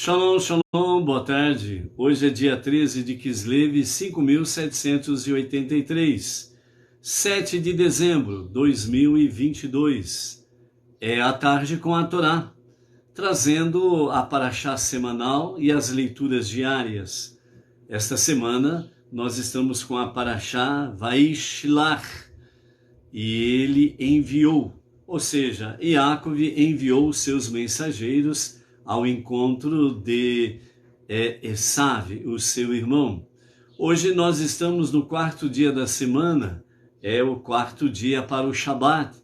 Shalom, shalom, boa tarde. Hoje é dia 13 de Kislev, 5.783, 7 de dezembro de 2022. É a tarde com a Torá, trazendo a paraxá semanal e as leituras diárias. Esta semana nós estamos com a paraxá Vaishlach, e ele enviou, ou seja, Yaakov enviou seus mensageiros ao encontro de Esav, o seu irmão. Hoje nós estamos no quarto dia da semana, é o quarto dia para o Shabat.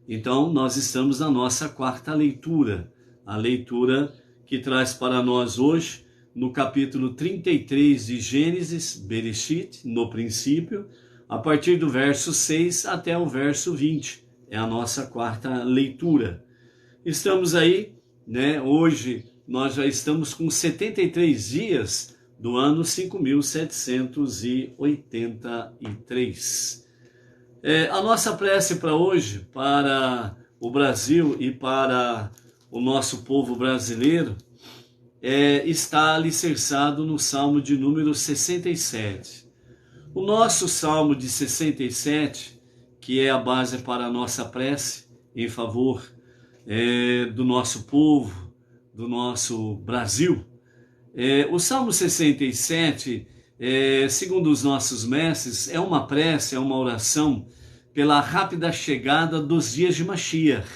Então nós estamos na nossa quarta leitura, a leitura que traz para nós hoje, no capítulo 33 de Gênesis, Bereshit, no princípio, a partir do verso 6 até o verso 20. É a nossa quarta leitura. Estamos aí, hoje nós já estamos com 73 dias do ano 5.783. A nossa prece para hoje, para o Brasil e para o nosso povo brasileiro, está alicerçado no Salmo de número 67. O nosso Salmo de 67, que é a base para a nossa prece em favor do nosso povo, do nosso Brasil. O Salmo 67, segundo os nossos mestres, é uma prece, é uma oração pela rápida chegada dos dias de Mashiach,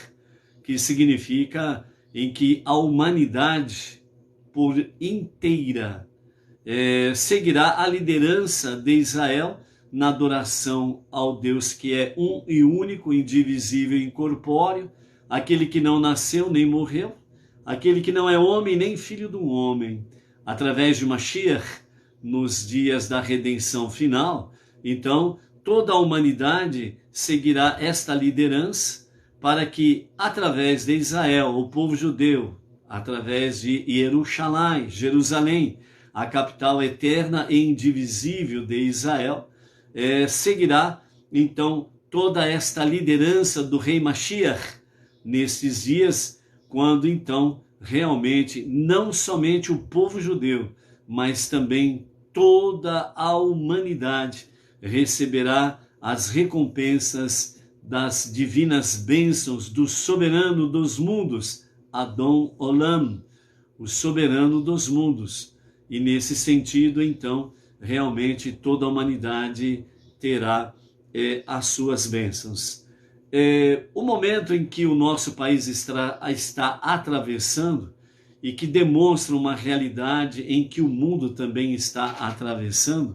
que significa em que a humanidade por inteira seguirá a liderança de Israel na adoração ao Deus que é um e único, indivisível e incorpóreo, aquele que não nasceu nem morreu, aquele que não é homem nem filho do homem, através de Mashiach, nos dias da redenção final. Então, toda a humanidade seguirá esta liderança para que, através de Israel, o povo judeu, através de Jerusalém, a capital eterna e indivisível de Israel, seguirá, então, toda esta liderança do rei Mashiach nestes dias, quando, então, realmente, não somente o povo judeu, mas também toda a humanidade receberá as recompensas das divinas bênçãos do soberano dos mundos, Adon Olam, o soberano dos mundos. E nesse sentido, então, realmente toda a humanidade terá as suas bênçãos. O momento em que o nosso país está atravessando e que demonstra uma realidade em que o mundo também está atravessando,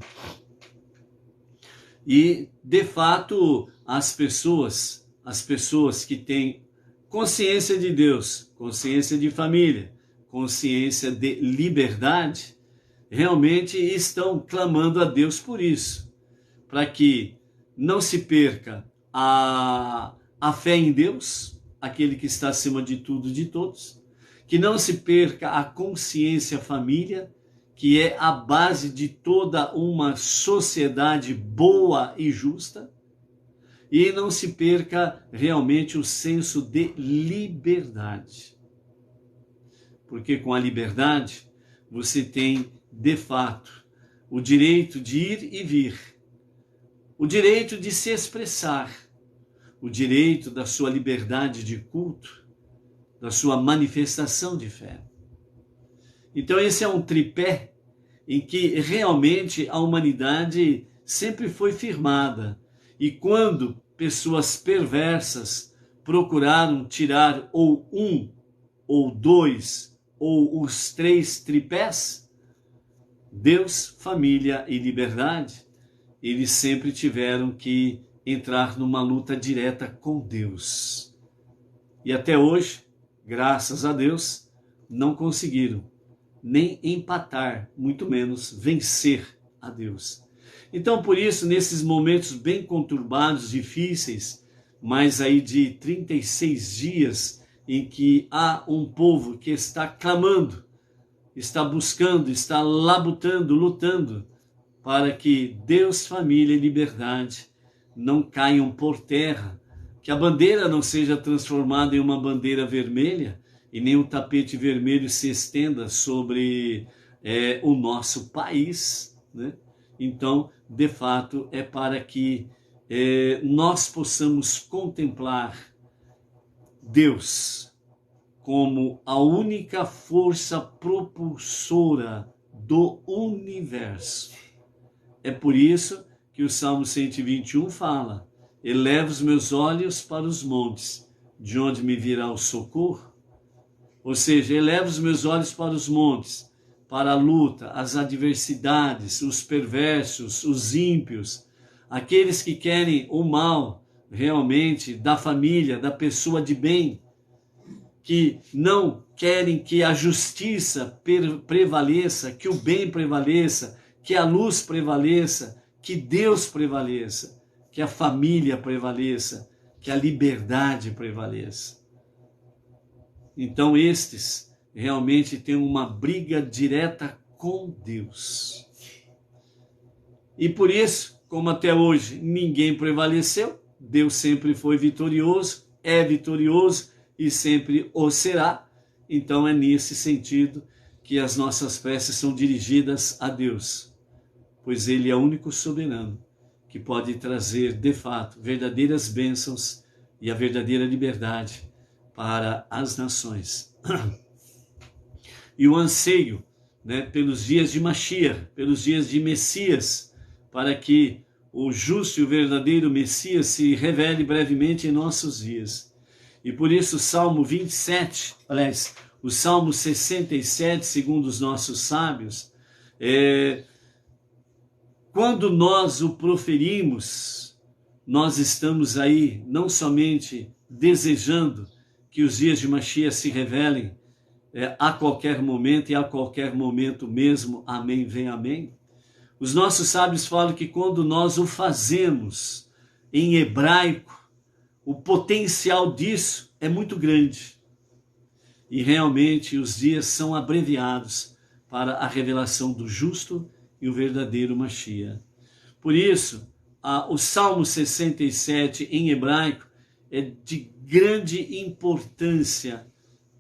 e de fato as pessoas que têm consciência de Deus, consciência de família, consciência de liberdade, realmente estão clamando a Deus por isso, para que não se perca a fé em Deus, aquele que está acima de tudo e de todos, que não se perca a consciência família, que é a base de toda uma sociedade boa e justa, e não se perca realmente o senso de liberdade. Porque com a liberdade você tem, de fato, o direito de ir e vir, o direito de se expressar, o direito da sua liberdade de culto, da sua manifestação de fé. Então esse é um tripé em que realmente a humanidade sempre foi firmada. E quando pessoas perversas procuraram tirar ou um, ou dois, ou os três tripés, Deus, família e liberdade, eles sempre tiveram que entrar numa luta direta com Deus. E até hoje, graças a Deus, não conseguiram nem empatar, muito menos vencer a Deus. Então, por isso, nesses momentos bem conturbados, difíceis, mais aí de 36 dias em que há um povo que está clamando, está buscando, está labutando, lutando, para que Deus, família e liberdade não caiam por terra, que a bandeira não seja transformada em uma bandeira vermelha e nem o tapete vermelho se estenda sobre o nosso país, né? Então, de fato, é para que nós possamos contemplar Deus como a única força propulsora do universo. É por isso que o Salmo 121 fala: eleva os meus olhos para os montes, de onde me virá o socorro? Ou seja, eleva os meus olhos para os montes, para a luta, as adversidades, os perversos, os ímpios, aqueles que querem o mal realmente da família, da pessoa de bem, que não querem que a justiça prevaleça, que o bem prevaleça, que a luz prevaleça, que Deus prevaleça, que a família prevaleça, que a liberdade prevaleça. Então estes realmente têm uma briga direta com Deus. E por isso, como até hoje ninguém prevaleceu, Deus sempre foi vitorioso, é vitorioso e sempre o será. Então é nesse sentido que as nossas preces são dirigidas a Deus, pois Ele é o único soberano que pode trazer, de fato, verdadeiras bênçãos e a verdadeira liberdade para as nações. E o anseio, pelos dias de Mashiach, pelos dias de Messias, para que o justo e o verdadeiro Messias se revele brevemente em nossos dias. E por isso o Salmo 27, aliás, o Salmo 67, segundo os nossos sábios, quando nós o proferimos, nós estamos aí não somente desejando que os dias de Mashiach se revelem a qualquer momento e a qualquer momento mesmo, amém, vem amém. Os nossos sábios falam que quando nós o fazemos em hebraico, o potencial disso é muito grande. E realmente os dias são abreviados para a revelação do justo e o verdadeiro Mashiach. Por isso, o Salmo 67 em hebraico é de grande importância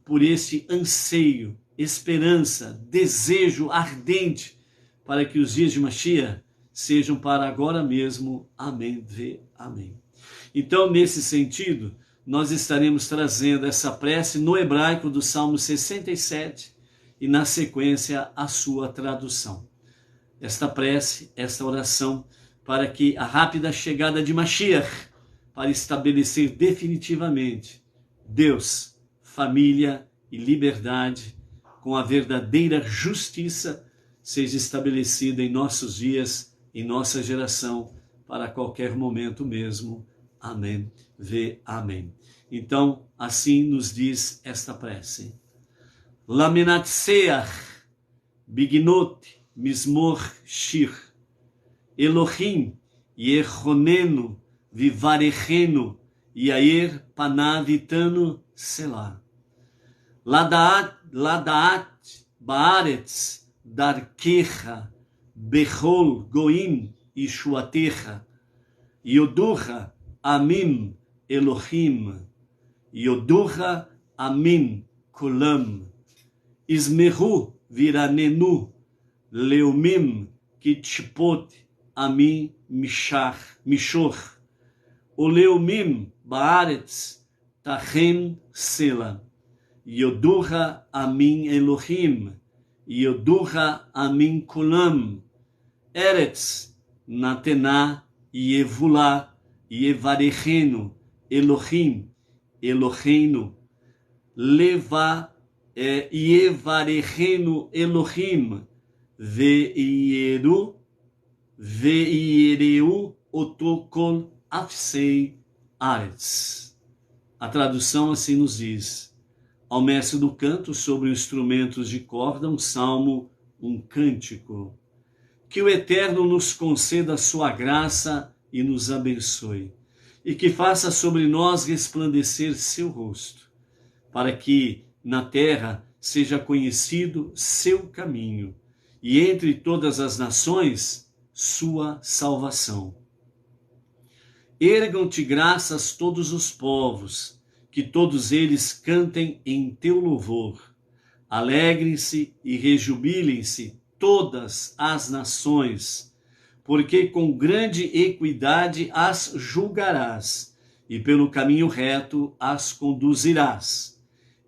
por esse anseio, esperança, desejo ardente para que os dias de Mashiach sejam para agora mesmo. Amém, amém. Então, nesse sentido, nós estaremos trazendo essa prece no hebraico do Salmo 67 e, na sequência, a sua tradução. Esta prece, esta oração, para que a rápida chegada de Mashiach, para estabelecer definitivamente Deus, família e liberdade, com a verdadeira justiça, seja estabelecida em nossos dias, em nossa geração, para qualquer momento mesmo. Amém. Amém. Então, assim nos diz esta prece. Lamenatseach, bignot, mismor, shir, Elohim, yechonenu, vivarechenu, yair, panavitanu, selah. Ladaat, baaretz, darkecha, bechol, goim, ishuatecha, yoducha, amim, Elohim, yoducha, amim, kulam, ismeru, viranenu, leumim, kitchpot, amim, mishor, o leumim, baaretz, tachem, selah. Yoducha amin Elohim, Yoducha amin kulam, Eretz, Natená, Yevulá, Yevarechenu, Elohim, Eloheinu, Leva, Yevarechenu, Elohim, Veiereu, Otokol, Afsei, Aretz. A tradução assim nos diz: ao mestre do canto sobre instrumentos de corda, um salmo, um cântico. Que o Eterno nos conceda a sua graça e nos abençoe, e que faça sobre nós resplandecer seu rosto, para que na terra seja conhecido seu caminho, e entre todas as nações sua salvação. Ergam-te graças todos os povos, que todos eles cantem em teu louvor. Alegrem-se e rejubilem-se todas as nações, porque com grande equidade as julgarás, e pelo caminho reto as conduzirás.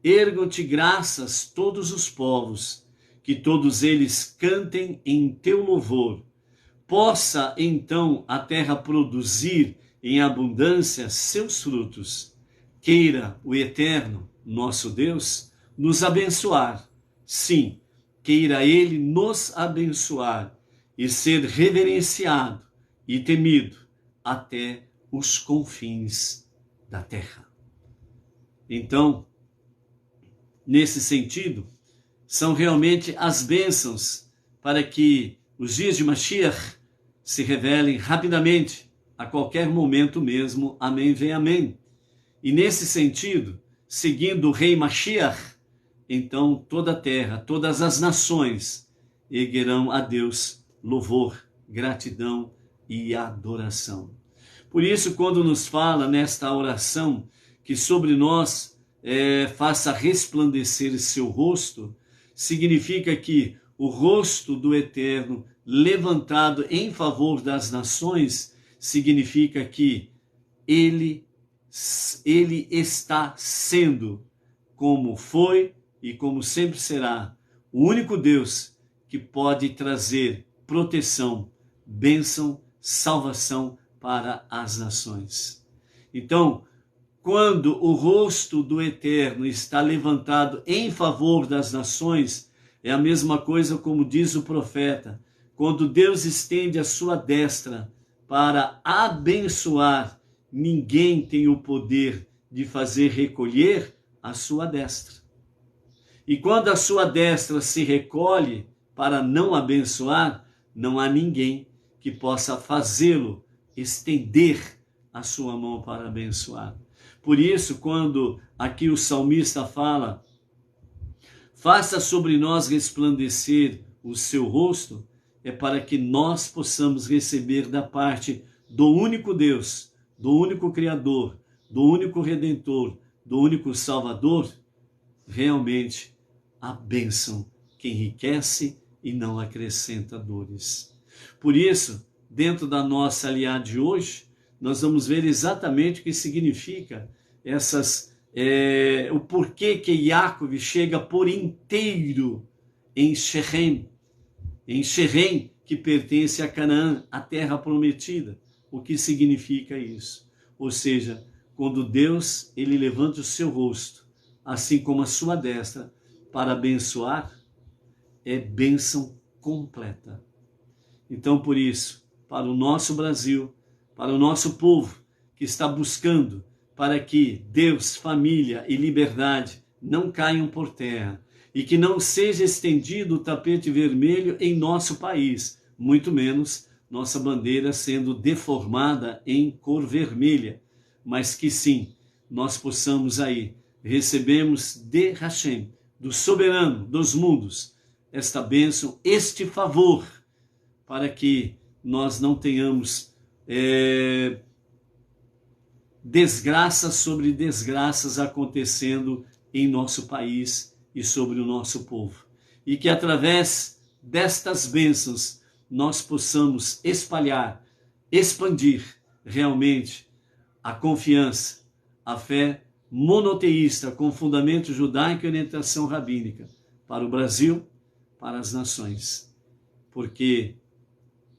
Ergam-te graças todos os povos, que todos eles cantem em teu louvor. Possa então a terra produzir em abundância seus frutos. Queira o Eterno, nosso Deus, nos abençoar. Sim, queira Ele nos abençoar e ser reverenciado e temido até os confins da terra. Então, nesse sentido, são realmente as bênçãos para que os dias de Mashiach se revelem rapidamente, a qualquer momento mesmo. Amém, vem amém. E nesse sentido, seguindo o rei Mashiach, então toda a terra, todas as nações erguerão a Deus louvor, gratidão e adoração. Por isso, quando nos fala nesta oração que sobre nós faça resplandecer seu rosto, significa que o rosto do Eterno levantado em favor das nações significa que ele está sendo, como foi e como sempre será, o único Deus que pode trazer proteção, bênção, salvação para as nações. Então, quando o rosto do Eterno está levantado em favor das nações, é a mesma coisa como diz o profeta, quando Deus estende a sua destra para abençoar, ninguém tem o poder de fazer recolher a sua destra. E quando a sua destra se recolhe para não abençoar, não há ninguém que possa fazê-lo estender a sua mão para abençoar. Por isso, quando aqui o salmista fala, faça sobre nós resplandecer o seu rosto, é para que nós possamos receber da parte do único Deus, do único Criador, do único Redentor, do único Salvador, realmente a bênção que enriquece e não acrescenta dores. Por isso, dentro da nossa aliá de hoje, nós vamos ver exatamente o que significa o porquê que Yaakov chega por inteiro em Shechem, que pertence a Canaã, a terra prometida. O que significa isso? Ou seja, quando Deus ele levanta o seu rosto, assim como a sua destra, para abençoar, é bênção completa. Então, por isso, para o nosso Brasil, para o nosso povo que está buscando para que Deus, família e liberdade não caiam por terra e que não seja estendido o tapete vermelho em nosso país, muito menos nossa bandeira sendo deformada em cor vermelha, mas que sim, nós possamos aí, recebemos de Hashem, do soberano dos mundos, esta bênção, este favor, para que nós não tenhamos desgraças sobre desgraças acontecendo em nosso país e sobre o nosso povo. E que através destas bênçãos nós possamos espalhar, expandir realmente a confiança, a fé monoteísta com fundamento judaico e orientação rabínica para o Brasil, para as nações. Porque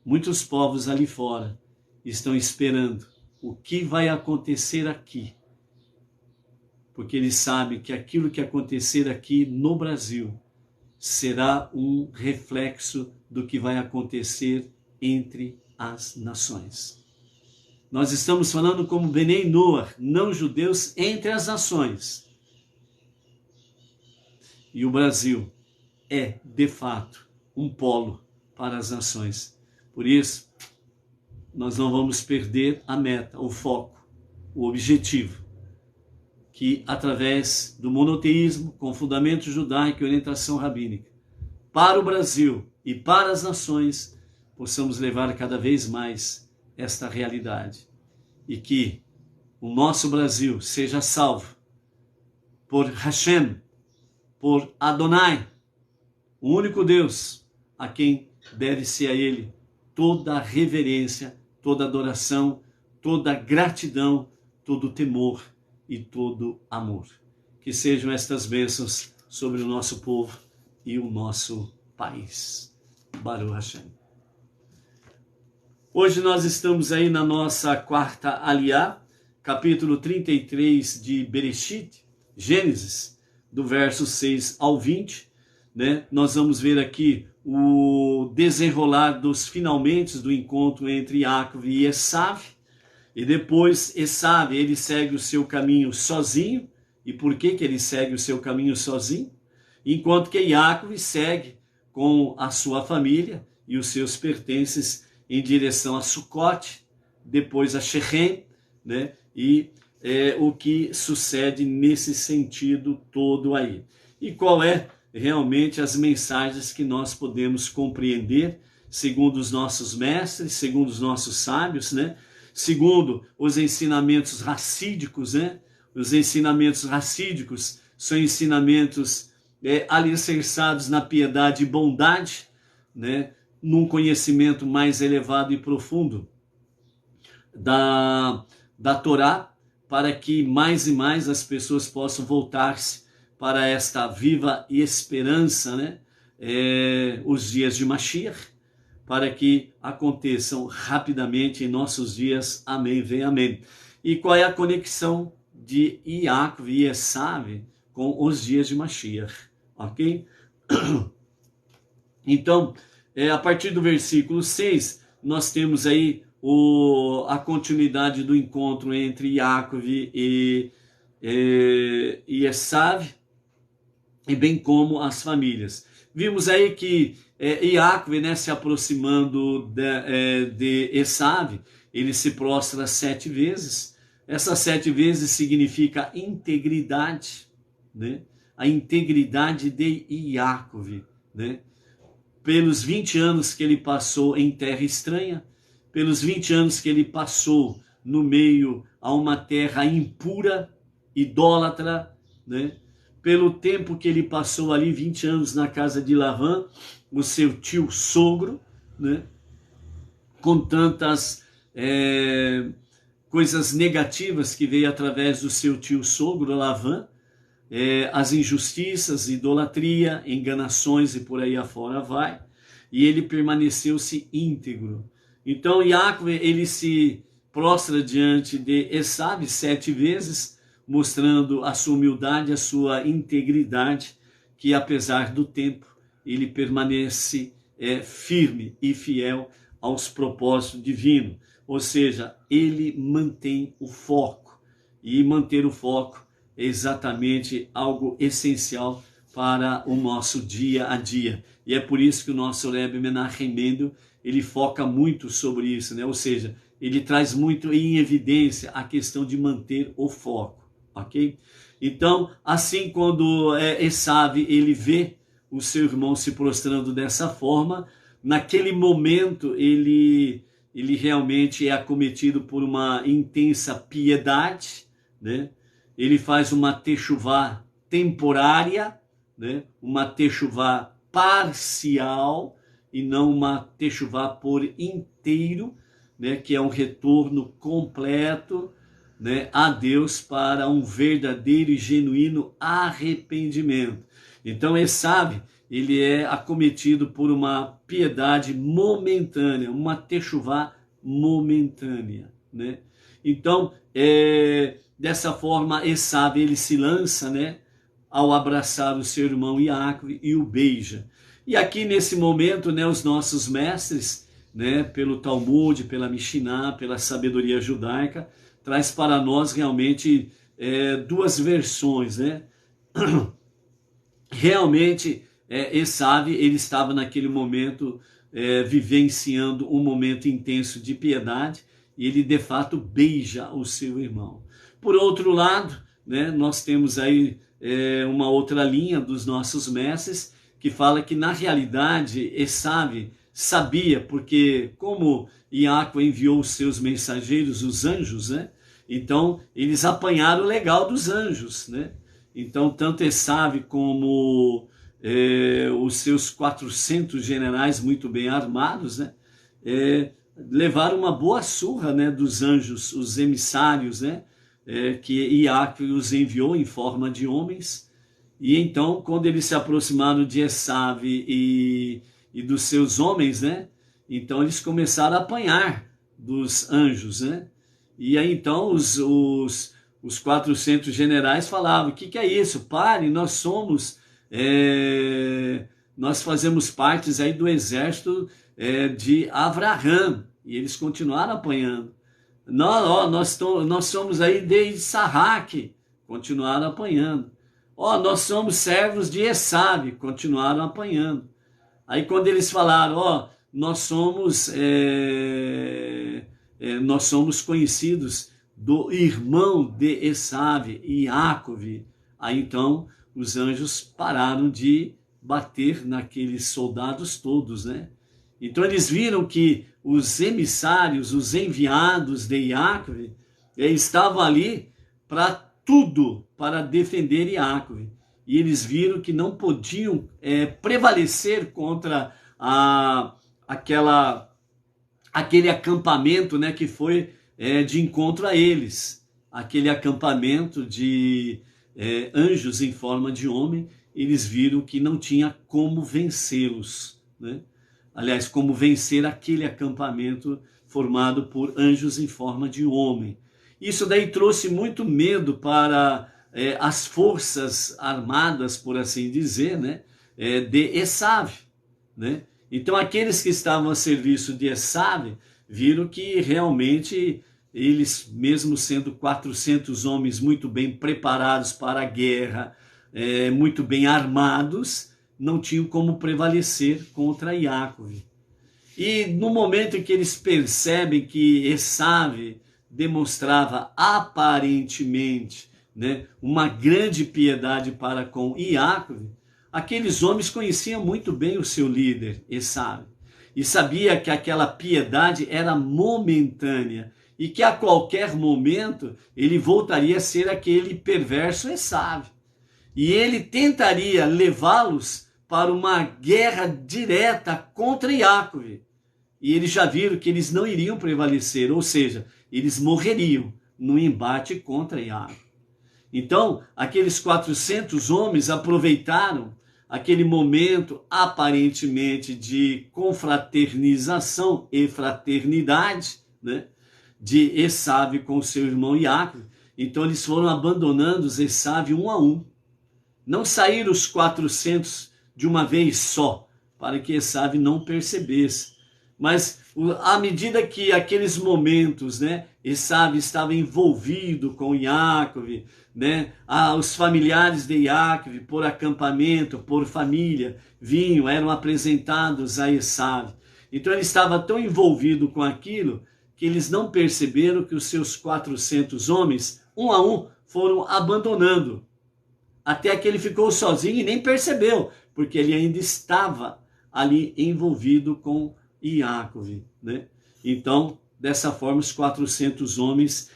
muitos povos ali fora estão esperando o que vai acontecer aqui. Porque eles sabem que aquilo que acontecer aqui no Brasil será um reflexo do que vai acontecer entre as nações. Nós estamos falando como Benei Noach, não judeus entre as nações. E o Brasil é, de fato, um polo para as nações. Por isso, nós não vamos perder a meta, o foco, o objetivo, que através do monoteísmo, com fundamento judaico e orientação rabínica, para o Brasil e para as nações, possamos levar cada vez mais esta realidade. E que o nosso Brasil seja salvo por Hashem, por Adonai, o único Deus, a quem deve-se a Ele toda reverência, toda adoração, toda gratidão, todo temor e todo amor. Que sejam estas bênçãos sobre o nosso povo e o nosso país. Baruch Hashem. Hoje nós estamos aí na nossa quarta aliá, capítulo 33 de Bereshit, Gênesis, do verso 6 ao 20, né? Nós vamos ver aqui o desenrolar dos finalmente do encontro entre Yaakov e Esav, e depois Esav, ele segue o seu caminho sozinho. E por que ele segue o seu caminho sozinho? Enquanto que Yaakov segue com a sua família e os seus pertences em direção a Sucote, depois a Shechem, né? E o que sucede nesse sentido todo aí. E qual é realmente as mensagens que nós podemos compreender, segundo os nossos mestres, segundo os nossos sábios, né? Segundo os ensinamentos racídicos, né? Os ensinamentos racídicos são ensinamentos alicerçados na piedade e bondade, né? Num conhecimento mais elevado e profundo da Torá, para que mais e mais as pessoas possam voltar-se para esta viva esperança, né? Os dias de Mashiach, para que aconteçam rapidamente em nossos dias. Amém, vem amém. E qual é a conexão de Yaakov e Esav com os dias de Mashiach? Ok? Então, a partir do versículo 6, nós temos aí a continuidade do encontro entre Yaakov e Esav, e bem como as famílias. Vimos aí que Yaakov, né, se aproximando de Esav, ele se prostra 7 vezes. Essas 7 vezes significa integridade, né? A integridade de Yaakov, né? Pelos 20 anos que ele passou em terra estranha, pelos 20 anos que ele passou no meio a uma terra impura, idólatra, né? Pelo tempo que ele passou ali, 20 anos na casa de Lavã, o seu tio sogro, né? Com tantas coisas negativas que veio através do seu tio sogro, Lavã, as injustiças, idolatria, enganações e por aí afora vai, e ele permaneceu-se íntegro. Então Yaakov, ele se prostra diante de Esav 7 vezes, mostrando a sua humildade, a sua integridade, que apesar do tempo, ele permanece firme e fiel aos propósitos divinos. Ou seja, ele mantém o foco. E manter o foco é exatamente algo essencial para o nosso dia a dia. E é por isso que o nosso Rebbe Menachem Mendel, ele foca muito sobre isso, né? Ou seja, ele traz muito em evidência a questão de manter o foco. Ok? Então, assim, quando Esav, ele vê o seu irmão se prostrando dessa forma, naquele momento ele realmente é acometido por uma intensa piedade, né? Ele faz uma techuvá temporária, né? Uma techuvá parcial e não uma techuvá por inteiro, né? Que é um retorno completo, né, a Deus para um verdadeiro e genuíno arrependimento. Então Esav, ele é acometido por uma piedade momentânea, uma techuvá momentânea, né? Então, dessa forma, Esav, ele se lança, né, ao abraçar o seu irmão Yaakov e o beija. E aqui nesse momento, né, os nossos mestres, né, pelo Talmud, pela Mishnah, pela sabedoria judaica, traz para nós realmente 2 versões, né? Realmente, Esav, ele estava naquele momento vivenciando um momento intenso de piedade, e ele de fato beija o seu irmão. Por outro lado, né, nós temos aí uma outra linha dos nossos mestres, que fala que na realidade Esav sabia, porque como Yaakov enviou os seus mensageiros, os anjos, né? Então, eles apanharam o legal dos anjos, né? Então, tanto Esav como os seus 400 generais muito bem armados, né, levaram uma boa surra, né, dos anjos, os emissários, né, que Iacve os enviou em forma de homens. E então, quando eles se aproximaram de Esav e dos seus homens, né, então eles começaram a apanhar dos anjos, né? E aí então os 400 generais falavam: o que é isso? Pare, nós fazemos parte aí do exército de Avraham. E eles continuaram apanhando. Nós somos aí de Issaque, continuaram apanhando. Nós somos servos de Esav, continuaram apanhando. Aí quando eles falaram: nós somos conhecidos do irmão de Esav, Iacove. Aí então os anjos pararam de bater naqueles soldados todos, né? Então eles viram que os emissários, os enviados de Iacove, estavam ali para tudo, para defender Iacove. E eles viram que não podiam prevalecer contra aquele acampamento, né, que foi de encontro a eles. Aquele acampamento de anjos em forma de homem, eles viram que não tinha como vencê-los, né? Aliás, como vencer aquele acampamento formado por anjos em forma de homem. Isso daí trouxe muito medo para as forças armadas, por assim dizer, né, de Esav, né? Então aqueles que estavam a serviço de Esav viram que realmente eles, mesmo sendo 400 homens muito bem preparados para a guerra, muito bem armados, não tinham como prevalecer contra Iacove. E no momento em que eles percebem que Esav demonstrava aparentemente, né, uma grande piedade para com Iacove, aqueles homens conheciam muito bem o seu líder, Esav, e sabia que aquela piedade era momentânea e que a qualquer momento ele voltaria a ser aquele perverso Esav. E ele tentaria levá-los para uma guerra direta contra Iacove. E eles já viram que eles não iriam prevalecer, ou seja, eles morreriam no embate contra Iacove. Então, aqueles 400 homens aproveitaram aquele momento aparentemente de confraternização e fraternidade, né, de Esav com seu irmão Iacove. Então eles foram abandonando os Esav um a um. Não saíram os 400 de uma vez só, para que Esav não percebesse. Mas à medida que aqueles momentos, né, Esav estava envolvido com Iacove, né, os familiares de Iacove, por acampamento, por família, vinham, eram apresentados a Esav. Então ele estava tão envolvido com aquilo que eles não perceberam que os seus 400 homens, um a um, foram abandonando. Até que ele ficou sozinho e nem percebeu, porque ele ainda estava ali envolvido com Iacove, né? Então, dessa forma, os 400 homens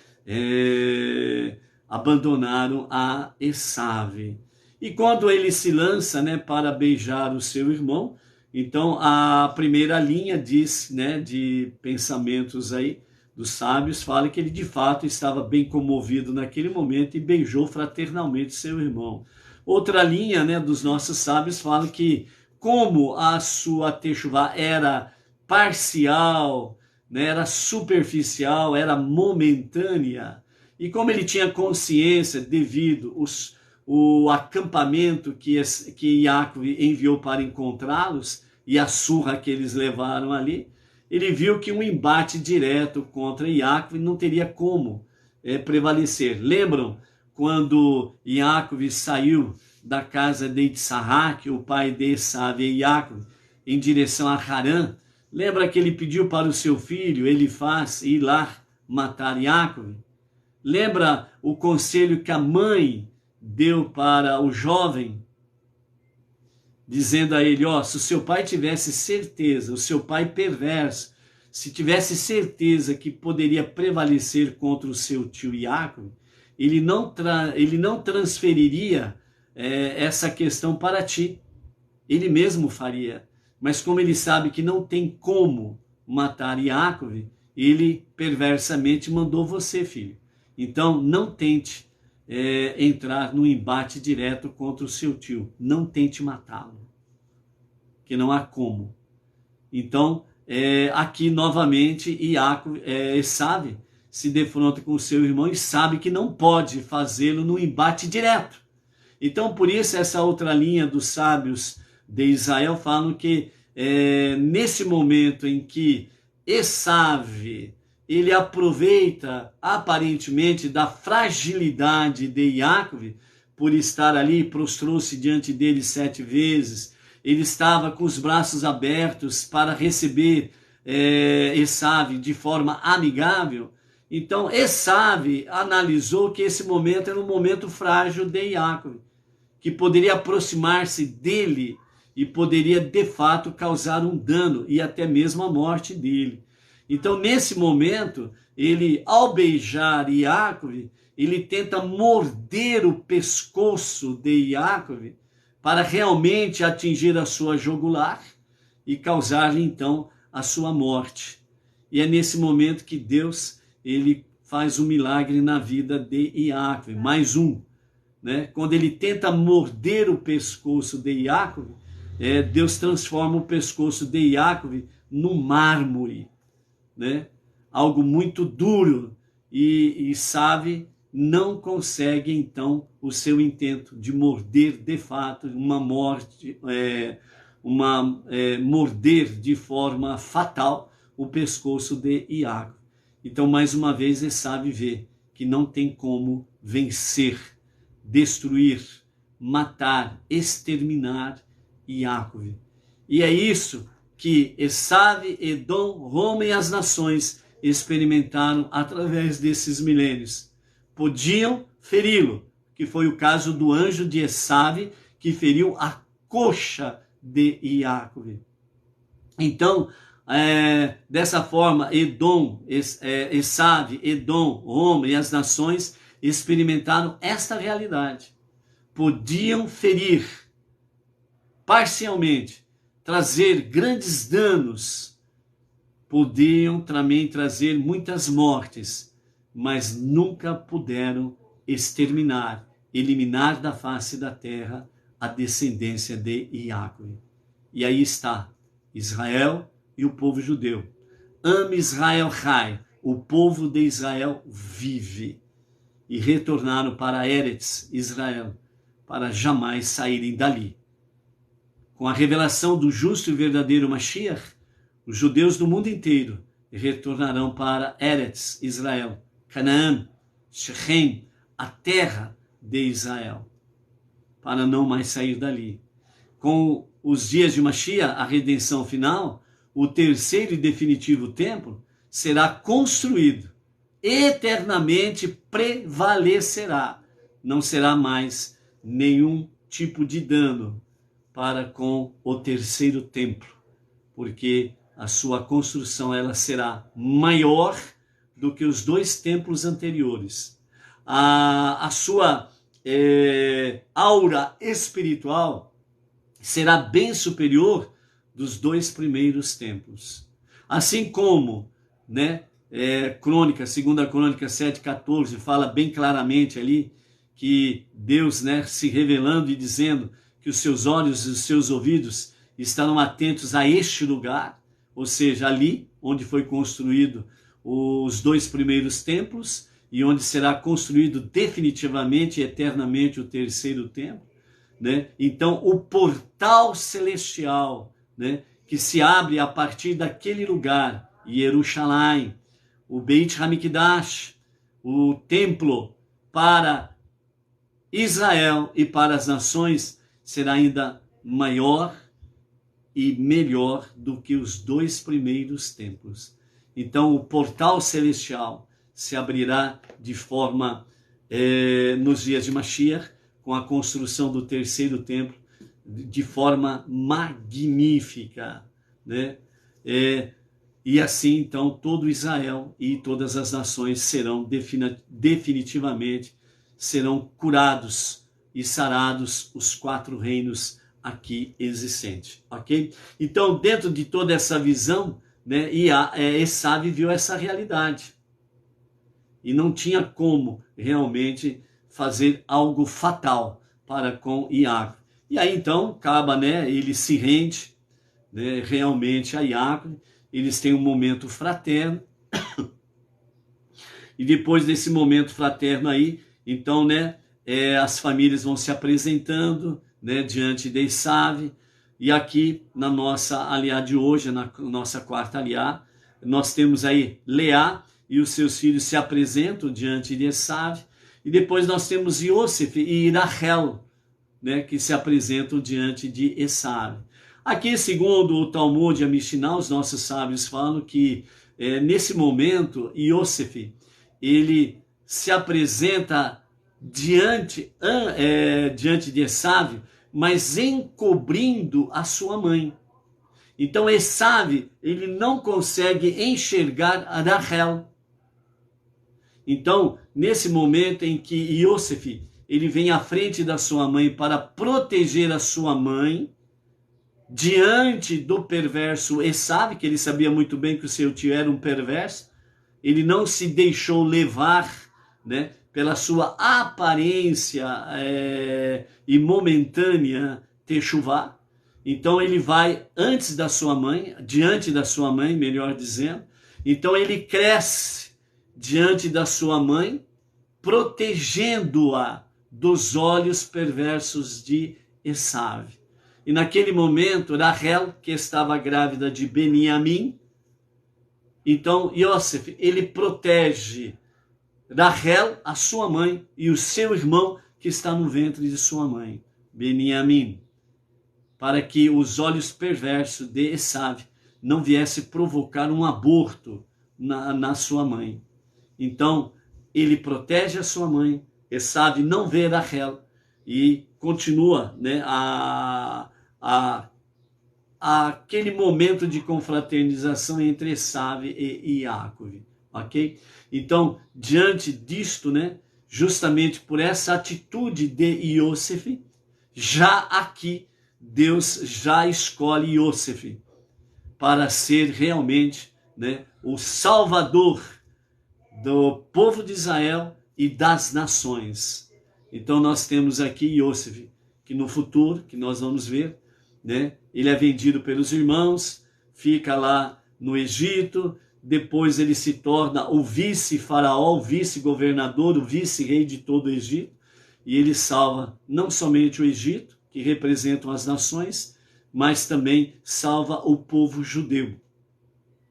abandonaram a Esav. E quando ele se lança, né, para beijar o seu irmão, então a primeira linha diz, né, de pensamentos aí dos sábios, fala que ele de fato estava bem comovido naquele momento e beijou fraternalmente seu irmão. Outra linha, né, dos nossos sábios fala que como a sua techuvá era parcial, né, era superficial, era momentânea, e como ele tinha consciência devido o acampamento que Iacove enviou para encontrá-los e a surra que eles levaram ali, ele viu que um embate direto contra Iacove não teria como prevalecer. Lembram quando Iacove saiu da casa de Itzarraque, o pai de Esav e Iacove, em direção a Harã? Lembra que ele pediu para o seu filho Elifaz ir lá matar Iacove? Lembra o conselho que a mãe deu para o jovem, dizendo a ele: se o seu pai tivesse certeza, o seu pai perverso, se tivesse certeza que poderia prevalecer contra o seu tio Iacove, ele não transferiria essa questão para ti. Ele mesmo faria. Mas como ele sabe que não tem como matar Yaakov, ele perversamente mandou você, filho. Então não tente entrar no embate direto contra o seu tio. Não tente matá-lo, que não há como. Então, aqui novamente, Esav se defronta com o seu irmão e sabe que não pode fazê-lo no embate direto. Então, por isso, essa outra linha dos sábios de Israel falam que nesse momento em que Esav ele aproveita aparentemente da fragilidade de Yaakov, por estar ali, prostrou-se diante dele 7 vezes, ele estava com os braços abertos para receber Esav de forma amigável. Então Esav analisou que esse momento era um momento frágil de Yaakov, que poderia aproximar-se dele e poderia de fato causar um dano e até mesmo a morte dele. Então nesse momento, ele ao beijar Yaakov, ele tenta morder o pescoço de Yaakov para realmente atingir a sua jugular e causar então a sua morte. E é nesse momento que Deus ele faz um milagre na vida de Yaakov, mais um. Né? Quando ele tenta morder o pescoço de Yaakov, Deus transforma o pescoço de Yaakov no mármore, né? Algo muito duro, e Esav não consegue então o seu intento de morder de fato morder de forma fatal o pescoço de Yaakov. Então mais uma vez Esav vê que não tem como vencer, destruir, matar, exterminar Yaakov. E é isso que Esav, Edom, Roma e as nações experimentaram através desses milênios. Podiam feri-lo, que foi o caso do anjo de Esav, que feriu a coxa de Yaakov. Então, dessa forma, Esav, Edom, Roma e as nações experimentaram esta realidade. Podiam ferir parcialmente, trazer grandes danos, podiam também trazer muitas mortes, mas nunca puderam exterminar, eliminar da face da terra a descendência de Yaakov. E aí está Israel e o povo judeu. Am Israel Chai, o povo de Israel vive. E retornaram para Eretz, Israel, para jamais saírem dali. Com a revelação do justo e verdadeiro Mashiach, os judeus do mundo inteiro retornarão para Eretz, Israel, Canaã, Shechem, a terra de Israel, para não mais sair dali. Com os dias de Mashiach, a redenção final, o terceiro e definitivo templo será construído, eternamente prevalecerá. Não será mais nenhum tipo de dano para com o terceiro templo, porque a sua construção ela será maior do que os 2 templos anteriores. A sua aura espiritual será bem superior dos 2 primeiros templos. Assim como, né, Segunda Crônica 7,14 fala bem claramente ali que Deus, né, se revelando e dizendo que os seus olhos e os seus ouvidos estarão atentos a este lugar, ou seja, ali onde foi construído os 2 primeiros templos e onde será construído definitivamente e eternamente o terceiro templo, né? Então o portal celestial, né, que se abre a partir daquele lugar, Jerusalém, o Beit HaMikdash, o templo para Israel e para as nações, será ainda maior e melhor do que os 2 primeiros templos. Então o portal celestial se abrirá de forma, nos dias de Mashiach, com a construção do terceiro templo, de forma magnífica, né? E assim então todo Israel e todas as nações serão definitivamente serão curados e sarados os 4 reinos aqui existentes, ok? Então, dentro de toda essa visão, né, Esaú viu essa realidade e não tinha como realmente fazer algo fatal para com Iaco. E aí então acaba, né, ele se rende, né, realmente a Iaco, eles têm um momento fraterno, e depois desse momento fraterno aí, então, né, as famílias vão se apresentando, né, diante de Esaú, e aqui na nossa aliá de hoje, na nossa quarta aliá, nós temos aí Leá e os seus filhos se apresentam diante de Esaú, e depois nós temos Iosef e Rachel, né, que se apresentam diante de Esaú. Aqui, segundo o Talmud e a Mishnah, os nossos sábios falam que nesse momento Iosef ele se apresenta diante de Esaú, mas encobrindo a sua mãe. Então Esaú ele não consegue enxergar a Rachel. Então, nesse momento em que Iosef ele vem à frente da sua mãe para proteger a sua mãe, diante do perverso Esaú, que ele sabia muito bem que o seu tio era um perverso, ele não se deixou levar, né, pela sua aparência e momentânea techuvá. Então ele vai antes da sua mãe, diante da sua mãe, melhor dizendo. Então ele cresce diante da sua mãe, protegendo-a dos olhos perversos de Esaú. E naquele momento, Rachel, que estava grávida de Beniamim, então Iosef, ele protege Rachel, a sua mãe, e o seu irmão que está no ventre de sua mãe, Beniamim, para que os olhos perversos de Esaú não viessem provocar um aborto na sua mãe. Então, ele protege a sua mãe, Esaú não vê Rachel e continua, né, aquele momento de confraternização entre Esaú e Jacó, ok? Então, diante disto, né, justamente por essa atitude de Iosef, já aqui Deus já escolhe Iosef para ser realmente, né, o salvador do povo de Israel e das nações. Então nós temos aqui Iosef, que no futuro, que nós vamos ver, né, ele é vendido pelos irmãos, fica lá no Egito, depois ele se torna o vice-faraó, o vice-governador, o vice-rei de todo o Egito, e ele salva não somente o Egito, que representam as nações, mas também salva o povo judeu,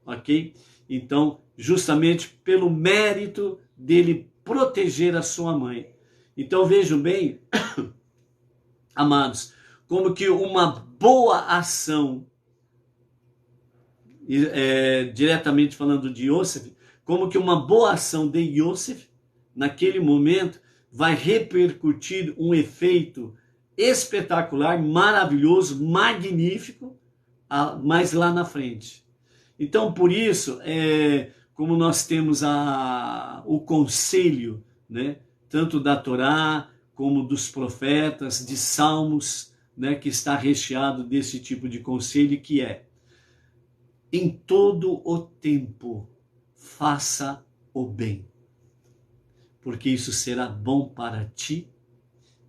ok? Então, justamente pelo mérito dele proteger a sua mãe. Então vejam bem, amados, como que uma boa ação, diretamente falando de Iosef, como que uma boa ação de Iosef, naquele momento, vai repercutir um efeito espetacular, maravilhoso, magnífico, mais lá na frente. Então, por isso, como nós temos o conselho, né, tanto da Torá, como dos profetas, de Salmos, né, que está recheado desse tipo de conselho, que é: em todo o tempo, faça o bem, porque isso será bom para ti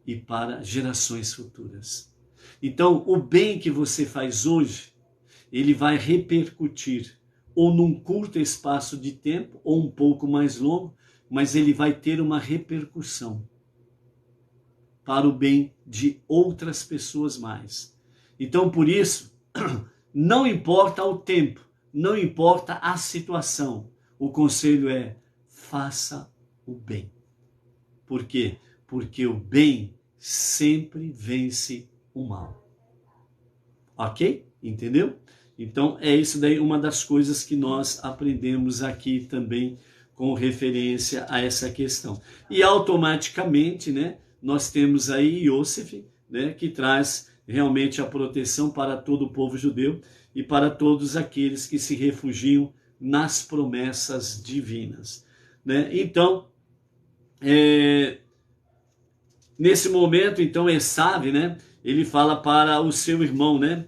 e para gerações futuras. Então, o bem que você faz hoje, ele vai repercutir ou num curto espaço de tempo, ou um pouco mais longo, mas ele vai ter uma repercussão para o bem de outras pessoas mais. Então, por isso, não importa o tempo, não importa a situação, o conselho é: faça o bem. Por quê? Porque o bem sempre vence o mal. Ok? Entendeu? Então é isso daí, uma das coisas que nós aprendemos aqui também com referência a essa questão. E automaticamente, né, nós temos aí Iosef, né, que traz realmente a proteção para todo o povo judeu e para todos aqueles que se refugiam nas promessas divinas, né? Então, Nesse momento, então, Esav, né, ele fala para o seu irmão, né,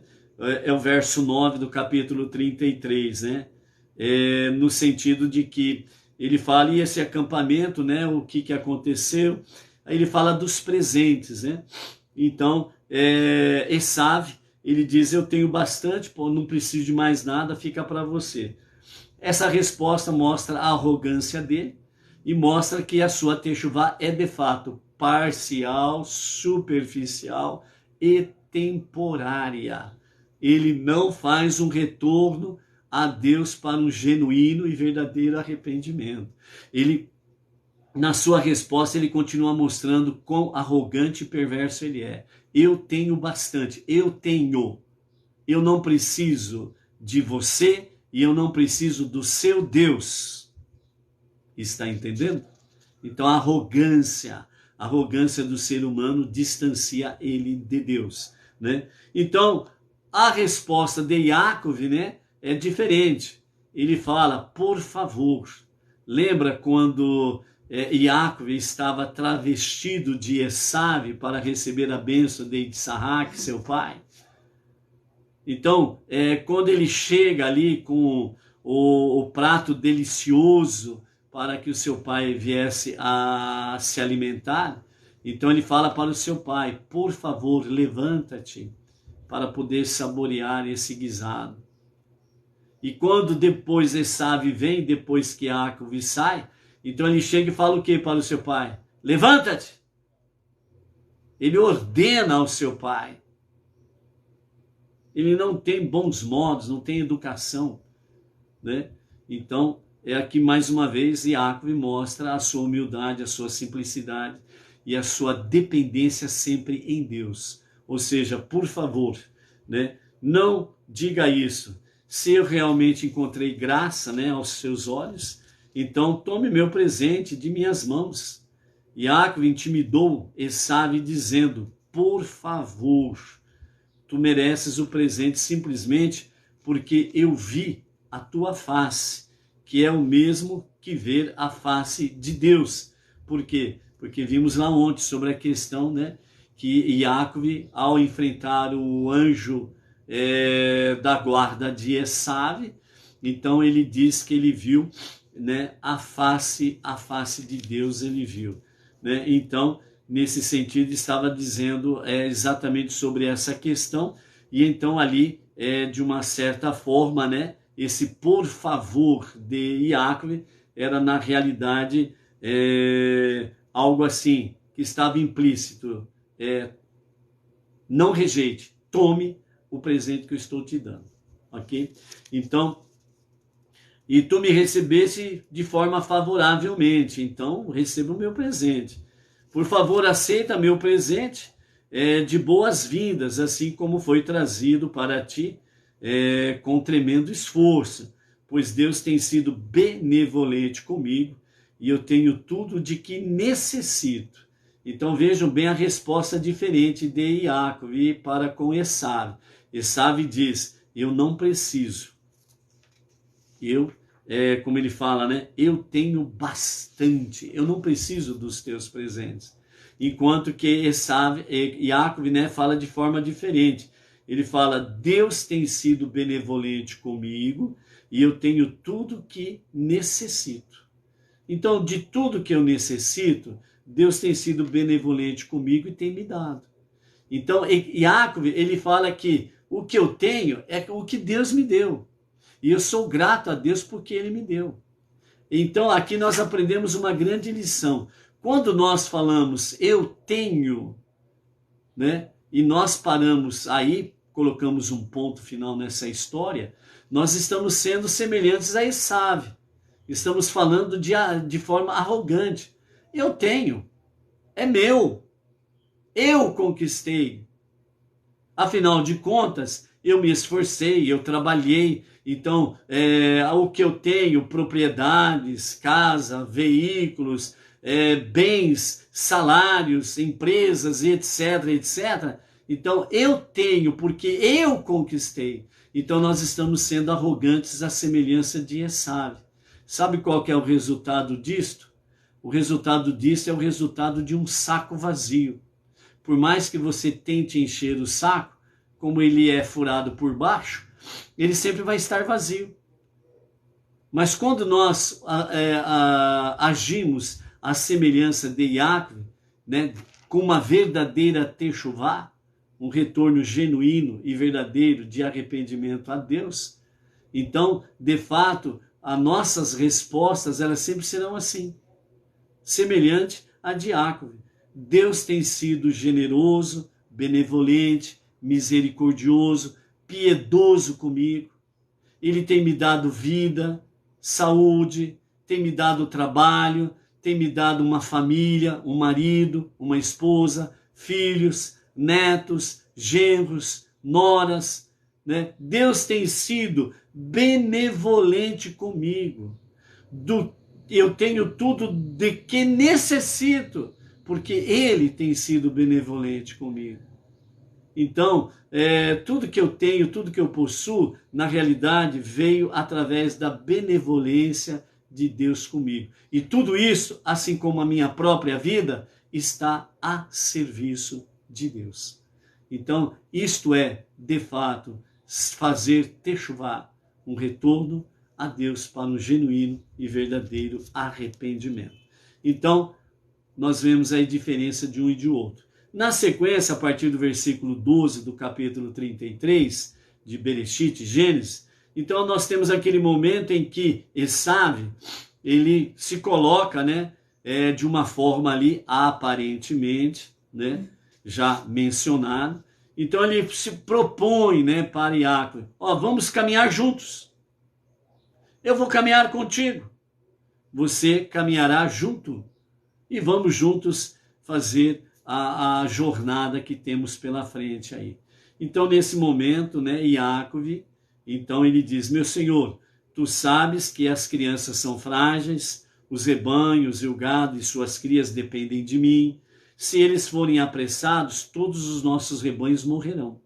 é o verso 9 do capítulo 33, né, no sentido de que ele fala, e esse acampamento, né, o que aconteceu, aí ele fala dos presentes, né, então, Esav, ele diz, eu tenho bastante, pô, não preciso de mais nada, fica para você. Essa resposta mostra a arrogância dele e mostra que a sua techuvá é de fato parcial, superficial e temporária. Ele não faz um retorno a Deus para um genuíno e verdadeiro arrependimento. Ele, na sua resposta, ele continua mostrando quão arrogante e perverso ele é. Eu tenho bastante, eu não preciso de você e eu não preciso do seu Deus. Está entendendo? Então a arrogância do ser humano distancia ele de Deus, né? Então a resposta de Yaakov, né, é diferente. Ele fala, por favor. Lembra quando Yaakov estava travestido de Esav para receber a bênção de Isaac, seu pai? Então, quando ele chega ali com o prato delicioso para que o seu pai viesse a se alimentar, então ele fala para o seu pai, por favor, levanta-te para poder saborear esse guisado. E quando depois Esav vem, depois que Yaakov sai, então ele chega e fala o que para o seu pai? Levanta-te! Ele ordena ao seu pai. Ele não tem bons modos, não tem educação, né? Então, é aqui mais uma vez Yaakov mostra a sua humildade, a sua simplicidade e a sua dependência sempre em Deus. Ou seja, por favor, né, não diga isso. Se eu realmente encontrei graça, né, aos seus olhos, então tome meu presente de minhas mãos. Yaakov intimidou Esav dizendo, por favor, tu mereces o presente simplesmente porque eu vi a tua face, que é o mesmo que ver a face de Deus. Por quê? Porque vimos lá ontem sobre a questão, né, que Yaakov, ao enfrentar o anjo da guarda de Esav, então ele diz que ele viu, né, a face de Deus ele viu, né? Então, nesse sentido, estava dizendo exatamente sobre essa questão, e então ali, de uma certa forma, né, esse por favor de Yaakov era na realidade algo assim, que estava implícito, não rejeite, tome o presente que eu estou te dando, ok? Então, e tu me recebesse de forma favoravelmente, então receba o meu presente. Por favor, aceita meu presente de boas-vindas, assim como foi trazido para ti com tremendo esforço, pois Deus tem sido benevolente comigo e eu tenho tudo de que necessito. Então vejam bem a resposta diferente de Yaakov para com Esav. Esav diz, eu não preciso. Como ele fala, né? Eu tenho bastante, eu não preciso dos teus presentes. Enquanto que Yaakov, né, fala de forma diferente. Ele fala, Deus tem sido benevolente comigo e eu tenho tudo que necessito. Então, de tudo que eu necessito, Deus tem sido benevolente comigo e tem me dado. Então, Yaakov, ele fala que o que eu tenho é o que Deus me deu. E eu sou grato a Deus porque ele me deu. Então, aqui nós aprendemos uma grande lição. Quando nós falamos, eu tenho, né? E nós paramos aí, colocamos um ponto final nessa história, nós estamos sendo semelhantes a Esav. Estamos falando de forma arrogante. Eu tenho, é meu, eu conquistei. Afinal de contas, eu me esforcei, eu trabalhei, então o que eu tenho, propriedades, casa, veículos, bens, salários, empresas, etc, etc. Então eu tenho porque eu conquistei. Então nós estamos sendo arrogantes à semelhança de Esav. Sabe qual que é o resultado disto? o resultado disso é o resultado de um saco vazio. Por mais que você tente encher o saco, como ele é furado por baixo, ele sempre vai estar vazio. Mas quando nós agimos à semelhança de Iacove, né, com uma verdadeira techuvá, um retorno genuíno e verdadeiro de arrependimento a Deus, então, de fato, as nossas respostas elas sempre serão assim, semelhante a de Iacove. Deus tem sido generoso, benevolente, misericordioso, piedoso comigo. Ele tem me dado vida, saúde, tem me dado trabalho, tem me dado uma família, um marido, uma esposa, filhos, netos, genros, noras, né? Deus tem sido benevolente comigo. Eu tenho tudo de que necessito, porque Ele tem sido benevolente comigo. Então, tudo que eu tenho, tudo que eu possuo, na realidade, veio através da benevolência de Deus comigo. E tudo isso, assim como a minha própria vida, está a serviço de Deus. Então, isto é, de fato, fazer techuvá, um retorno a Deus para um genuíno e verdadeiro arrependimento. Então, nós vemos aí a diferença de um e de outro. Na sequência, a partir do versículo 12 do capítulo 33 de Bereshit, Gênesis, então nós temos aquele momento em que Esav, ele se coloca, né, de uma forma ali aparentemente, né, já mencionado. Então ele se propõe, né, para Iacove, vamos caminhar juntos. Eu vou caminhar contigo, você caminhará junto e vamos juntos fazer a jornada que temos pela frente aí. Então, nesse momento, né, Iacove, então ele diz, meu Senhor, tu sabes que as crianças são frágeis, os rebanhos e o gado e suas crias dependem de mim. Se eles forem apressados, todos os nossos rebanhos morrerão.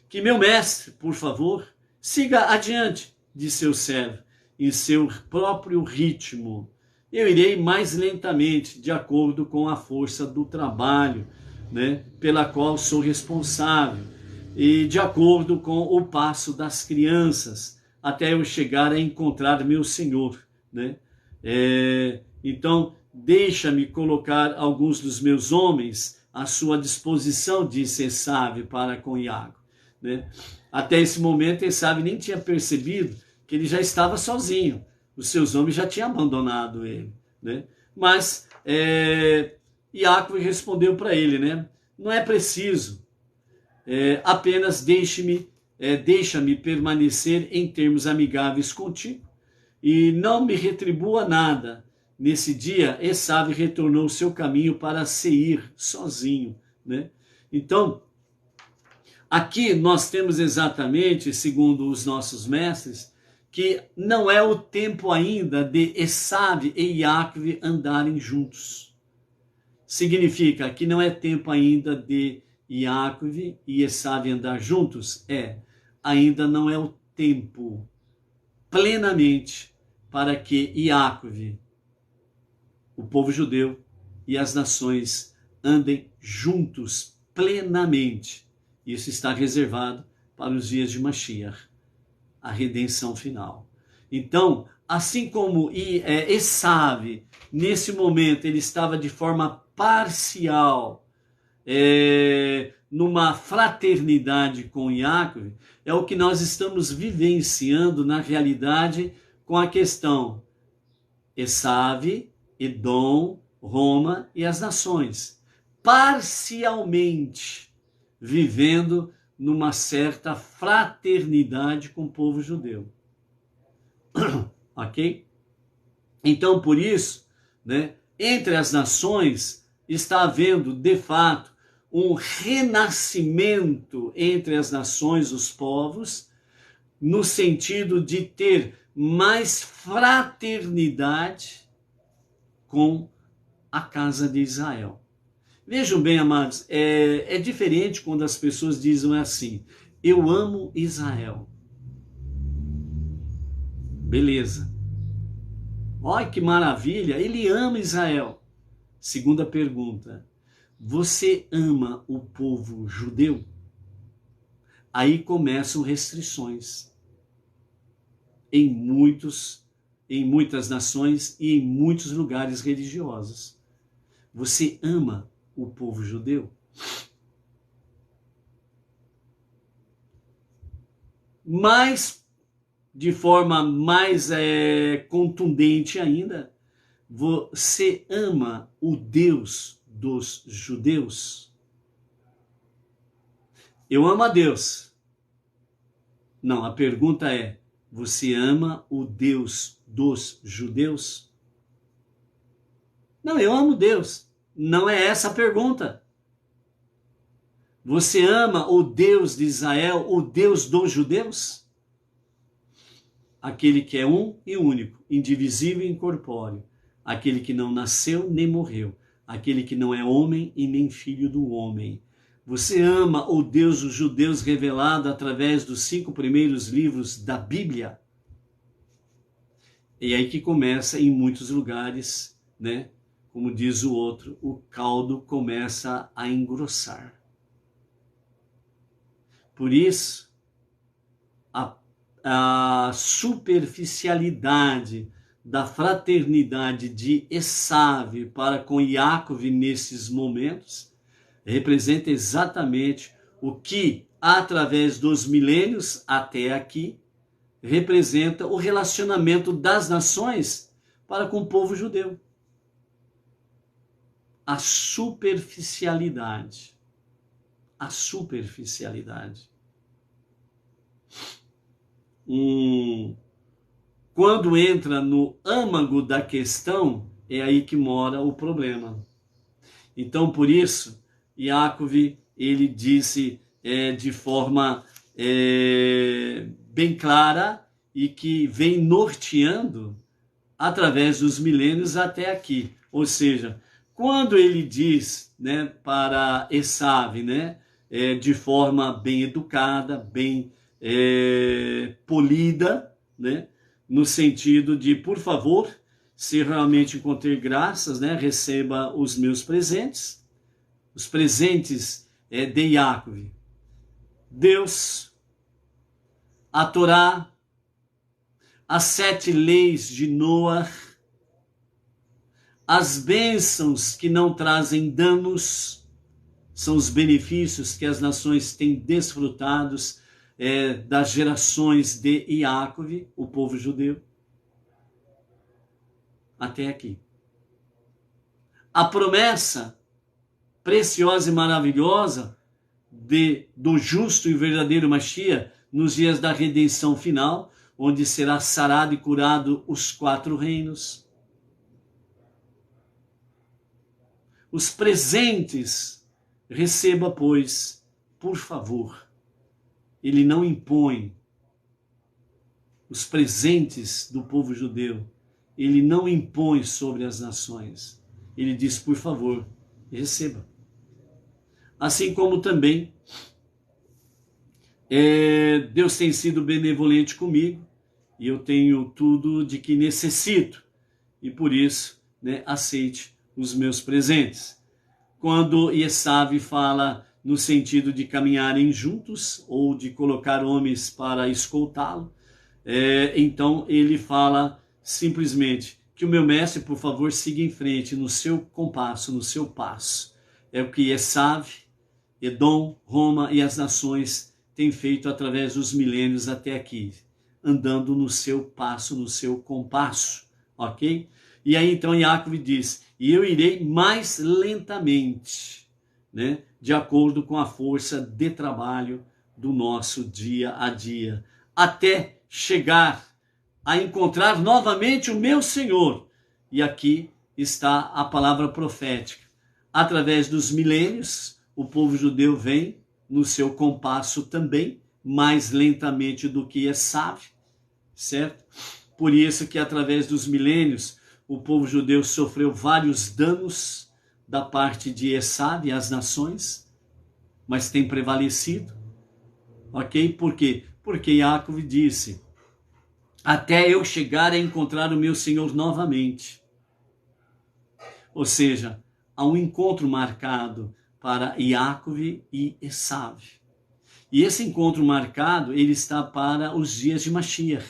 Que meu mestre, por favor, siga adiante de seu servo, em seu próprio ritmo. Eu irei mais lentamente, de acordo com a força do trabalho, né, pela qual sou responsável, e de acordo com o passo das crianças, até eu chegar a encontrar meu Senhor, né? Então, deixa-me colocar alguns dos meus homens à sua disposição, disse Esav para com Iago, né? Até esse momento, Esav nem tinha percebido que ele já estava sozinho. Os seus homens já tinham abandonado ele, né? Mas Iacove respondeu para ele, né? Não é preciso, apenas deixa-me permanecer em termos amigáveis contigo e não me retribua nada. Nesse dia, Esav retornou o seu caminho para Seir sozinho, né? Então, aqui nós temos exatamente, segundo os nossos mestres, que não é o tempo ainda de Esav e Iacove andarem juntos. Significa que não é tempo ainda de Iacove e Esav andar juntos? Ainda não é o tempo plenamente para que Iacove, o povo judeu e as nações andem juntos plenamente. Isso está reservado para os dias de Mashiach, a redenção final. Então, assim como Esav, nesse momento, ele estava de forma parcial, numa fraternidade com Iacove, é o que nós estamos vivenciando na realidade com a questão Esav, Edom, Roma e as nações, parcialmente vivendo numa certa fraternidade com o povo judeu. Ok? Então, por isso, né, entre as nações está havendo, de fato, um renascimento entre as nações, os povos, no sentido de ter mais fraternidade com a casa de Israel. Vejam bem, amados, é diferente quando as pessoas dizem assim, eu amo Israel. Beleza. Olha que maravilha, ele ama Israel. Segunda pergunta, você ama o povo judeu? Aí começam restrições em muitas nações e em muitos lugares religiosos. Você ama o povo judeu? Mas, de forma mais contundente ainda, você ama o Deus dos judeus? Eu amo a Deus. Não, a pergunta é, você ama o Deus dos judeus? Não, eu amo Deus. Não é essa a pergunta. Você ama o Deus de Israel, o Deus dos judeus? Aquele que é um e único, indivisível e incorpóreo. Aquele que não nasceu nem morreu. Aquele que não é homem e nem filho do homem. Você ama o Deus dos judeus revelado através dos 5 primeiros livros da Bíblia? E aí que começa em muitos lugares, né? Como diz o outro, o caldo começa a engrossar. Por isso, a superficialidade da fraternidade de Esav para com Yaakov nesses momentos representa exatamente o que, através dos milênios até aqui, representa o relacionamento das nações para com o povo judeu. A superficialidade. A superficialidade. Quando entra no âmago da questão, é aí que mora o problema. Então, por isso, Yaakov, ele disse de forma bem clara e que vem norteando através dos milênios até aqui. Ou seja, quando ele diz, né, para Esav, né, de forma bem educada, bem polida, né, no sentido de, por favor, se realmente encontrar graças, né, receba os meus presentes, os presentes de Yaakov. Deus, a Torá, as 7 leis de Noé, as bênçãos que não trazem danos, são os benefícios que as nações têm desfrutados das gerações de Yaakov, o povo judeu, até aqui. A promessa preciosa e maravilhosa do justo e verdadeiro Mashiach nos dias da redenção final, onde será sarado e curado os 4 reinos. Os presentes, receba, pois, por favor. Ele não impõe os presentes do povo judeu. Ele não impõe sobre as nações. Ele diz, por favor, receba. Assim como também Deus tem sido benevolente comigo e eu tenho tudo de que necessito. E por isso, né, aceite os meus presentes. Quando Esav fala no sentido de caminharem juntos ou de colocar homens para escoltá-lo, então ele fala simplesmente que o meu mestre, por favor, siga em frente no seu compasso, no seu passo. É o que Esav, Edom, Roma e as nações têm feito através dos milênios até aqui, andando no seu passo, no seu compasso, ok? E aí então Yaakov diz, e eu irei mais lentamente, né, de acordo com a força de trabalho do nosso dia a dia, até chegar a encontrar novamente o meu Senhor. E aqui está a palavra profética. Através dos milênios, o povo judeu vem no seu compasso também, mais lentamente do que Esav, certo? Por isso que através dos milênios, o povo judeu sofreu vários danos da parte de Esav e as nações, mas tem prevalecido, ok? Por quê? Porque Yaakov disse, até eu chegar a encontrar o meu Senhor novamente. Ou seja, há um encontro marcado para Iacov e Esav. E esse encontro marcado, ele está para os dias de Mashiach,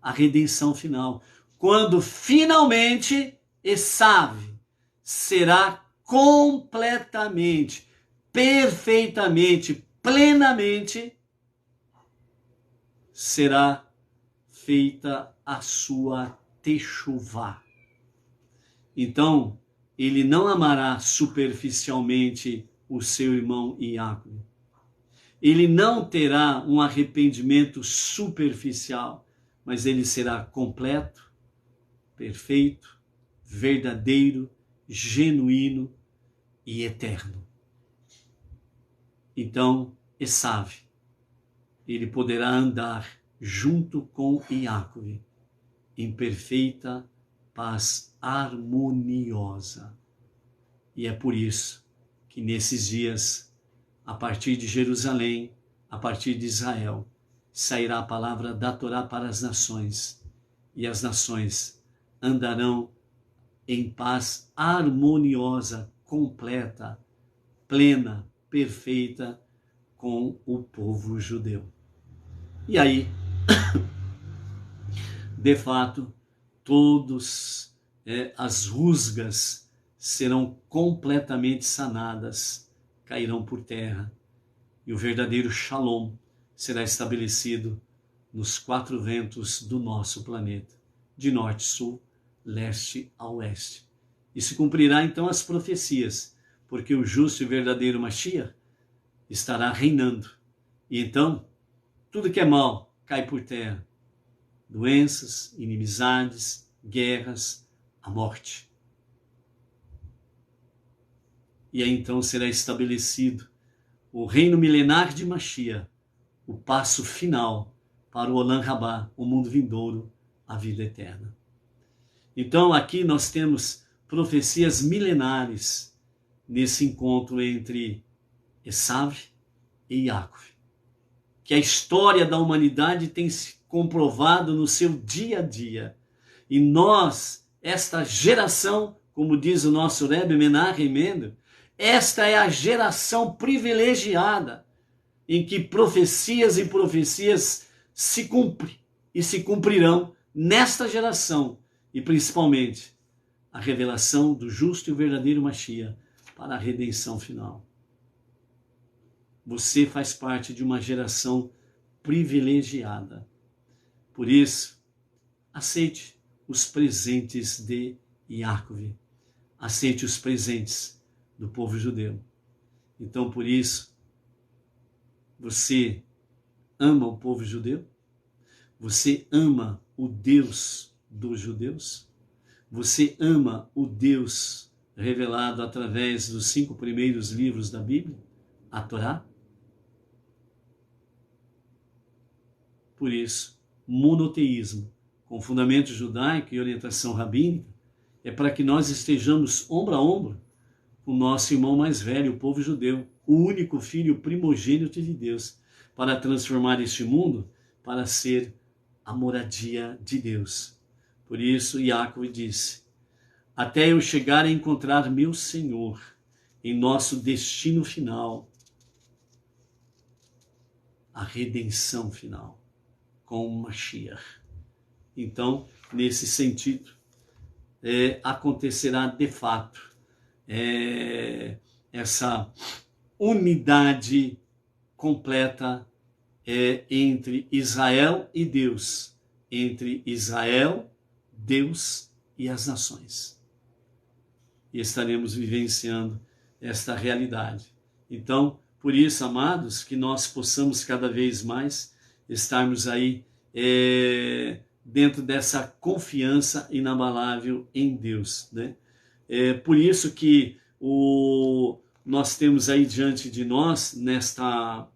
a redenção final. Quando finalmente Esav será completamente, perfeitamente, plenamente, será feita a sua techuvá. Então, ele não amará superficialmente o seu irmão Iacov. Ele não terá um arrependimento superficial, mas ele será completo, perfeito, verdadeiro, genuíno e eterno. Então, Esav, ele poderá andar junto com Iacov em perfeita paz harmoniosa. E é por isso que nesses dias, a partir de Jerusalém, a partir de Israel, sairá a palavra da Torá para as nações, e as nações andarão em paz harmoniosa, completa, plena, perfeita com o povo judeu. E aí, de fato, todas as rusgas serão completamente sanadas, cairão por terra, e o verdadeiro Shalom será estabelecido nos 4 ventos do nosso planeta, de norte, sul, leste a oeste. E se cumprirá então as profecias, porque o justo e verdadeiro Mashiach estará reinando. E então, tudo que é mal cai por terra. Doenças, inimizades, guerras, a morte. E aí então será estabelecido o reino milenar de Mashiach, o passo final para o Olam Rabá, o mundo vindouro, a vida eterna. Então aqui nós temos profecias milenares nesse encontro entre Esav e Iacov, que a história da humanidade tem se comprovado no seu dia a dia. E nós, esta geração, como diz o nosso Rebbe Menachem Mendel, esta é a geração privilegiada em que profecias e profecias se cumprem e se cumprirão nesta geração, e principalmente a revelação do justo e verdadeiro Mashiach para a redenção final. Você faz parte de uma geração privilegiada. Por isso, aceite os presentes de Iacov. Aceite os presentes do povo judeu. Então, por isso, você ama o povo judeu? Você ama o Deus dos judeus? Você ama o Deus revelado através dos 5 primeiros livros da Bíblia, a Torá? Por isso, monoteísmo, com fundamento judaico e orientação rabínica, é para que nós estejamos ombro a ombro com o nosso irmão mais velho, o povo judeu, o único filho primogênito de Deus, para transformar este mundo para ser a moradia de Deus. Por isso, Iacov disse: até eu chegar a encontrar meu Senhor em nosso destino final, a redenção final, com o Mashiach. Então, nesse sentido, acontecerá de fato essa unidade completa entre Israel e Deus, entre Israel, Deus e as nações. E estaremos vivenciando esta realidade. Então, por isso, amados, que nós possamos cada vez mais estarmos aí dentro dessa confiança inabalável em Deus, né? Por isso que nós temos aí diante de nós, nesta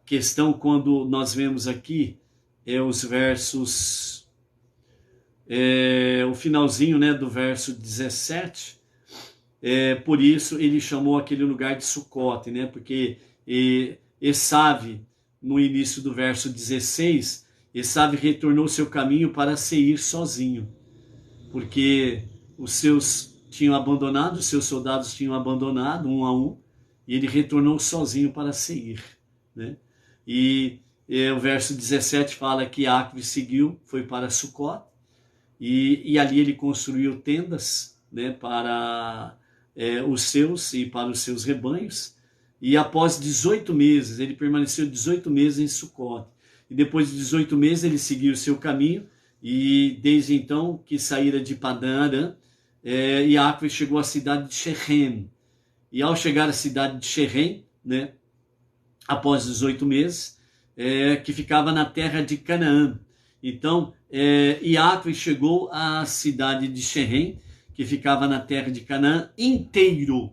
questão, quando nós vemos aqui os versos, o finalzinho, né, do verso 17, por isso ele chamou aquele lugar de Sucote, né, porque Esav no início do verso 16, Esaú retornou seu caminho para Seir sozinho, porque os seus soldados tinham abandonado um a um, e ele retornou sozinho para Seir, né? E o verso 17 fala que Iacve seguiu, foi para Sucote, e ali ele construiu tendas, né, para os seus e para os seus rebanhos. E após 18 meses, ele permaneceu 18 meses em Sucote. E depois de 18 meses ele seguiu o seu caminho, e desde então que saíra de Padã Arã, Iacve chegou à cidade de Shechem. E ao chegar à cidade de Shechem, né, após 18 meses, que ficava na terra de Canaã. Então, Iacve chegou à cidade de Shechem, que ficava na terra de Canaã, inteiro,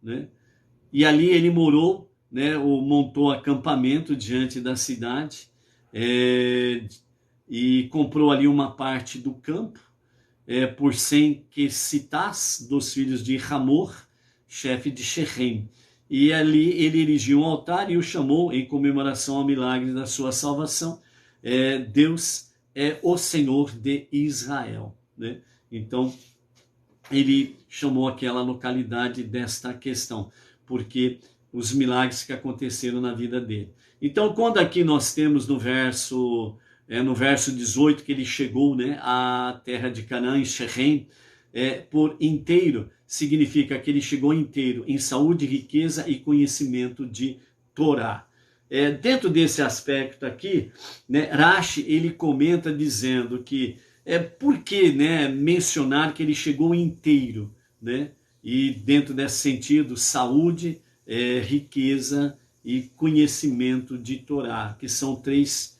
né? E ali ele morou, né, ou montou acampamento diante da cidade, e comprou ali uma parte do campo, por 100 quesitas dos filhos de Hamor, chefe de Shechem. E ali ele erigiu um altar e o chamou em comemoração ao milagre da sua salvação. Deus é o Senhor de Israel, né? Então, ele chamou aquela localidade desta questão, porque os milagres que aconteceram na vida dele. Então, quando aqui nós temos no verso 18, que ele chegou, né, à terra de Canaã, em Shechem, por inteiro, significa que ele chegou inteiro em saúde, riqueza e conhecimento de Torá. Dentro desse aspecto aqui, né, Rashi, ele comenta dizendo que por que, né, mencionar que ele chegou inteiro, né? E dentro desse sentido, saúde, riqueza e conhecimento de Torá, que são três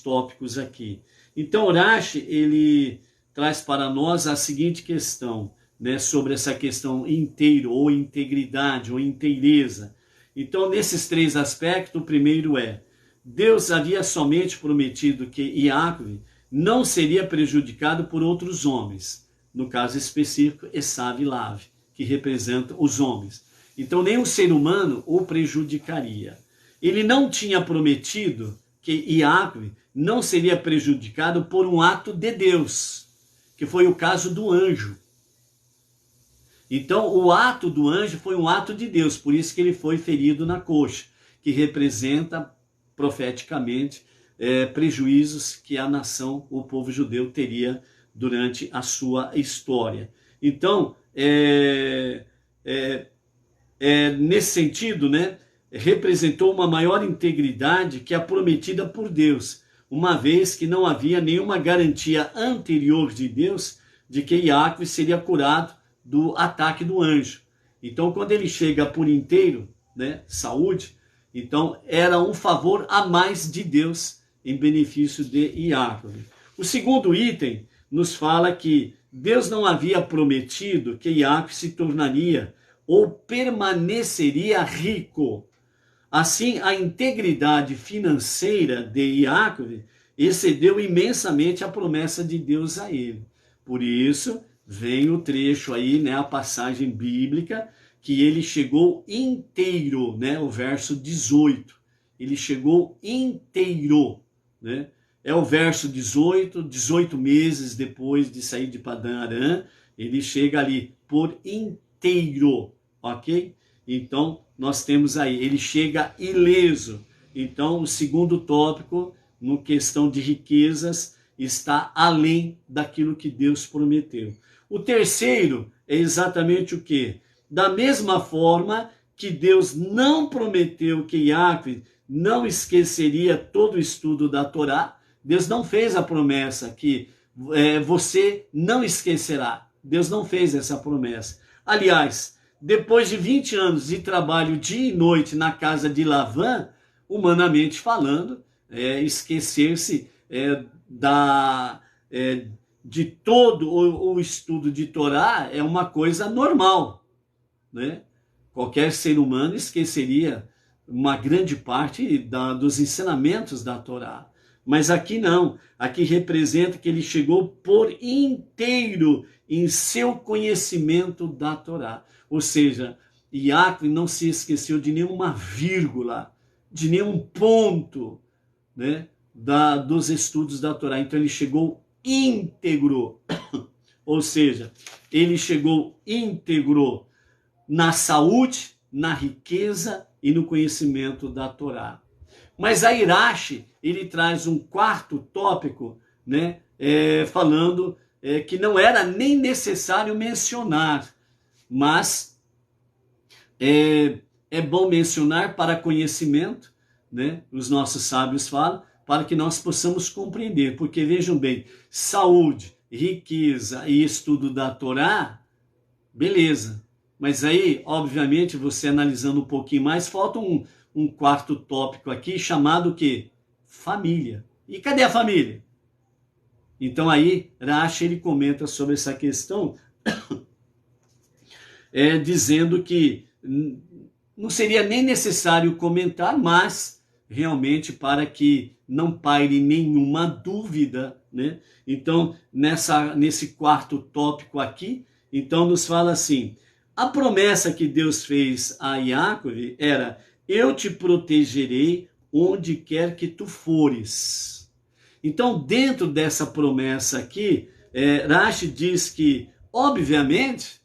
tópicos aqui. Então, Rashi, ele traz para nós a seguinte questão, né, sobre essa questão inteiro, ou integridade, ou inteireza. Então, nesses três aspectos, o primeiro Deus havia somente prometido que Iacve não seria prejudicado por outros homens, no caso específico, Esaú e Lave, que representam os homens. Então, nenhum ser humano o prejudicaria. Ele não tinha prometido que Iacve não seria prejudicado por um ato de Deus, que foi o caso do anjo. Então, o ato do anjo foi um ato de Deus, por isso que ele foi ferido na coxa, que representa profeticamente prejuízos que a nação, o povo judeu, teria durante a sua história. Então, nesse sentido, né, representou uma maior integridade que a prometida por Deus, uma vez que não havia nenhuma garantia anterior de Deus de que Iacve seria curado do ataque do anjo. Então, quando ele chega por inteiro, né, saúde, então era um favor a mais de Deus em benefício de Iacve. O segundo item nos fala que Deus não havia prometido que Iacve se tornaria ou permaneceria rico. Assim, a integridade financeira de Iacve excedeu imensamente a promessa de Deus a ele. Por isso, vem o trecho aí, né, a passagem bíblica, que ele chegou inteiro, né, o verso 18. Ele chegou inteiro, né? É o verso 18 meses depois de sair de Padã Arã, ele chega ali por inteiro, ok? Então, nós temos aí, ele chega ileso. Então, o segundo tópico, no questão de riquezas, está além daquilo que Deus prometeu. O terceiro é exatamente o quê? Da mesma forma que Deus não prometeu que Iacve não esqueceria todo o estudo da Torá, Deus não fez a promessa que você não esquecerá. Deus não fez essa promessa. Aliás, depois de 20 anos de trabalho dia e noite na casa de Lavã, humanamente falando, esquecer-se de todo o estudo de Torá é uma coisa normal, né? Qualquer ser humano esqueceria uma grande parte dos ensinamentos da Torá. Mas aqui não, aqui representa que ele chegou por inteiro em seu conhecimento da Torá. Ou seja, Iacve não se esqueceu de nenhuma vírgula de nenhum ponto, né, dos estudos da Torá. Então ele chegou íntegro, ou seja, ele chegou íntegro na saúde, na riqueza e no conhecimento da Torá. Mas a Irache, ele traz um quarto tópico, né, falando que não era nem necessário mencionar, mas é bom mencionar para conhecimento, né, os nossos sábios falam, para que nós possamos compreender, porque vejam bem, saúde, riqueza e estudo da Torá, beleza, mas aí, obviamente, você analisando um pouquinho mais, falta um quarto tópico aqui, chamado o quê? Família. E cadê a família? Então aí, Rashi, ele comenta sobre essa questão, dizendo que não seria nem necessário comentar, mas realmente para que não paire nenhuma dúvida, né? Então, nesse quarto tópico aqui, então nos fala assim, a promessa que Deus fez a Jacob era, eu te protegerei onde quer que tu fores. Então, dentro dessa promessa aqui, Rashi diz que, obviamente,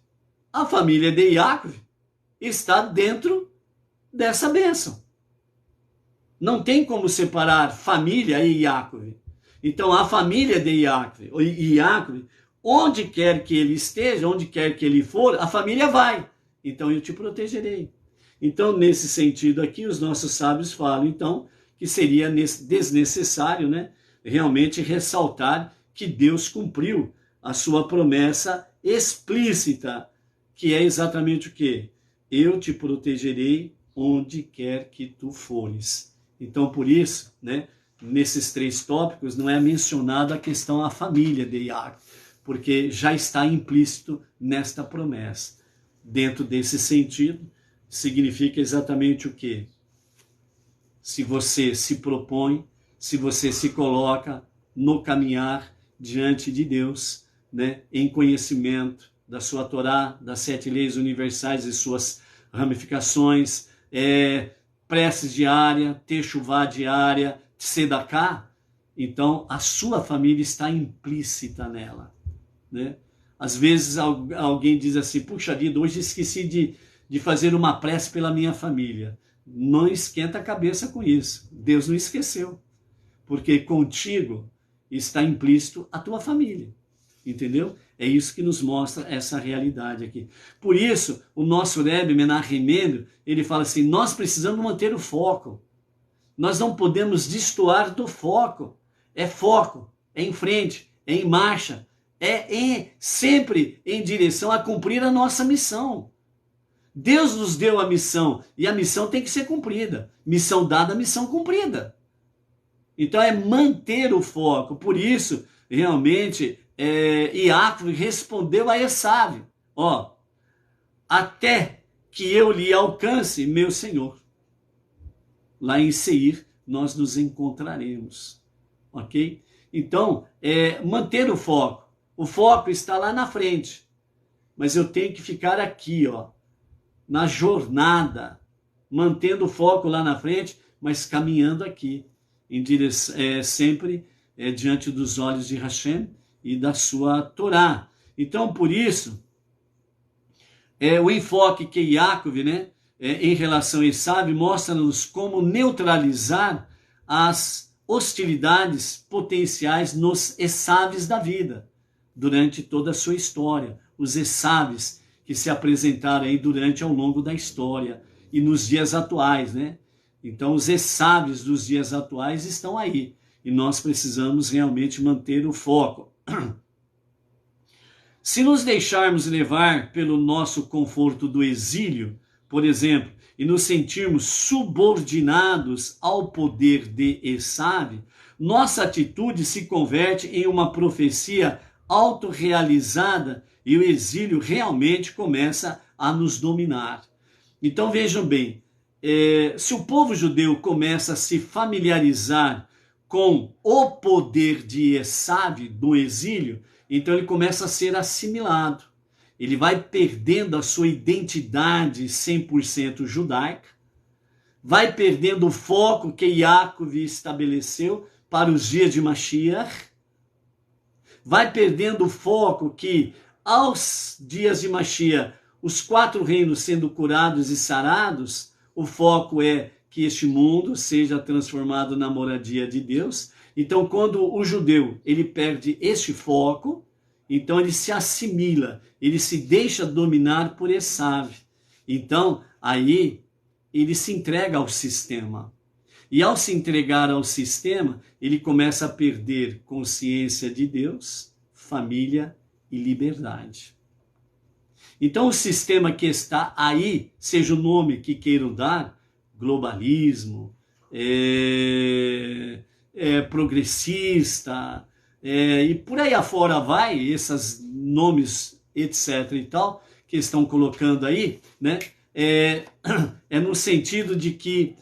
a família de Jacob está dentro dessa bênção. Não tem como separar família e Jacob. Então, a família de Jacob, onde quer que ele esteja, onde quer que ele for, a família vai. Então, eu te protegerei. Então, nesse sentido aqui, os nossos sábios falam, então, que seria desnecessário, né, realmente ressaltar que Deus cumpriu a sua promessa explícita, que é exatamente o quê? Eu te protegerei onde quer que tu fores. Então, por isso, né, nesses três tópicos, não é mencionada a questão da família de Jacob, porque já está implícito nesta promessa. Dentro desse sentido, significa exatamente o quê? Se você se propõe, se você se coloca no caminhar diante de Deus, né, em conhecimento da sua Torá, das 7 leis universais e suas ramificações, preces diária, techuvá diária, tzedaká, então a sua família está implícita nela, né? Às vezes alguém diz assim, puxa vida, hoje esqueci de fazer uma prece pela minha família. Não esquenta a cabeça com isso. Deus não esqueceu. Porque contigo está implícito a tua família. Entendeu? É isso que nos mostra essa realidade aqui. Por isso, o nosso Rebbe Menachem Mendel, ele fala assim, nós precisamos manter o foco. Nós não podemos destoar do foco. É foco, é em frente, é em marcha, sempre em direção a cumprir a nossa missão. Deus nos deu a missão e a missão tem que ser cumprida. Missão dada, missão cumprida. Então é manter o foco. Por isso, realmente, Jacob respondeu a Esav, até que eu lhe alcance, meu Senhor. Lá em Seir, nós nos encontraremos. Ok? Então, manter o foco. O foco está lá na frente. Mas eu tenho que ficar aqui, na jornada, mantendo o foco lá na frente, mas caminhando aqui, em direção, sempre diante dos olhos de Hashem e da sua Torá. Então, por isso, o enfoque que Yaakov, né, em relação a Esav, mostra-nos como neutralizar as hostilidades potenciais nos Esaves da vida, durante toda a sua história. Os Esaves que se apresentaram aí ao longo da história e nos dias atuais, né? Então, os Esaves dos dias atuais estão aí e nós precisamos realmente manter o foco. Se nos deixarmos levar pelo nosso conforto do exílio, por exemplo, e nos sentirmos subordinados ao poder de Esav, nossa atitude se converte em uma profecia autorrealizada e o exílio realmente começa a nos dominar. Então vejam bem, se o povo judeu começa a se familiarizar com o poder de Esav do exílio, então ele começa a ser assimilado. Ele vai perdendo a sua identidade 100% judaica, vai perdendo o foco que Yaakov estabeleceu para os dias de Mashiach, vai perdendo o foco que aos dias de Mashiach, os 4 reinos sendo curados e sarados, o foco é que este mundo seja transformado na moradia de Deus. Então, quando o judeu ele perde este foco, então ele se assimila, ele se deixa dominar por Esav. Então, aí ele se entrega ao sistema. E ao se entregar ao sistema, ele começa a perder consciência de Deus, família e liberdade. Então, o sistema que está aí, seja o nome que queiram dar, globalismo, progressista, e por aí afora vai, esses nomes, etc. e tal, que estão colocando aí, né? No sentido de que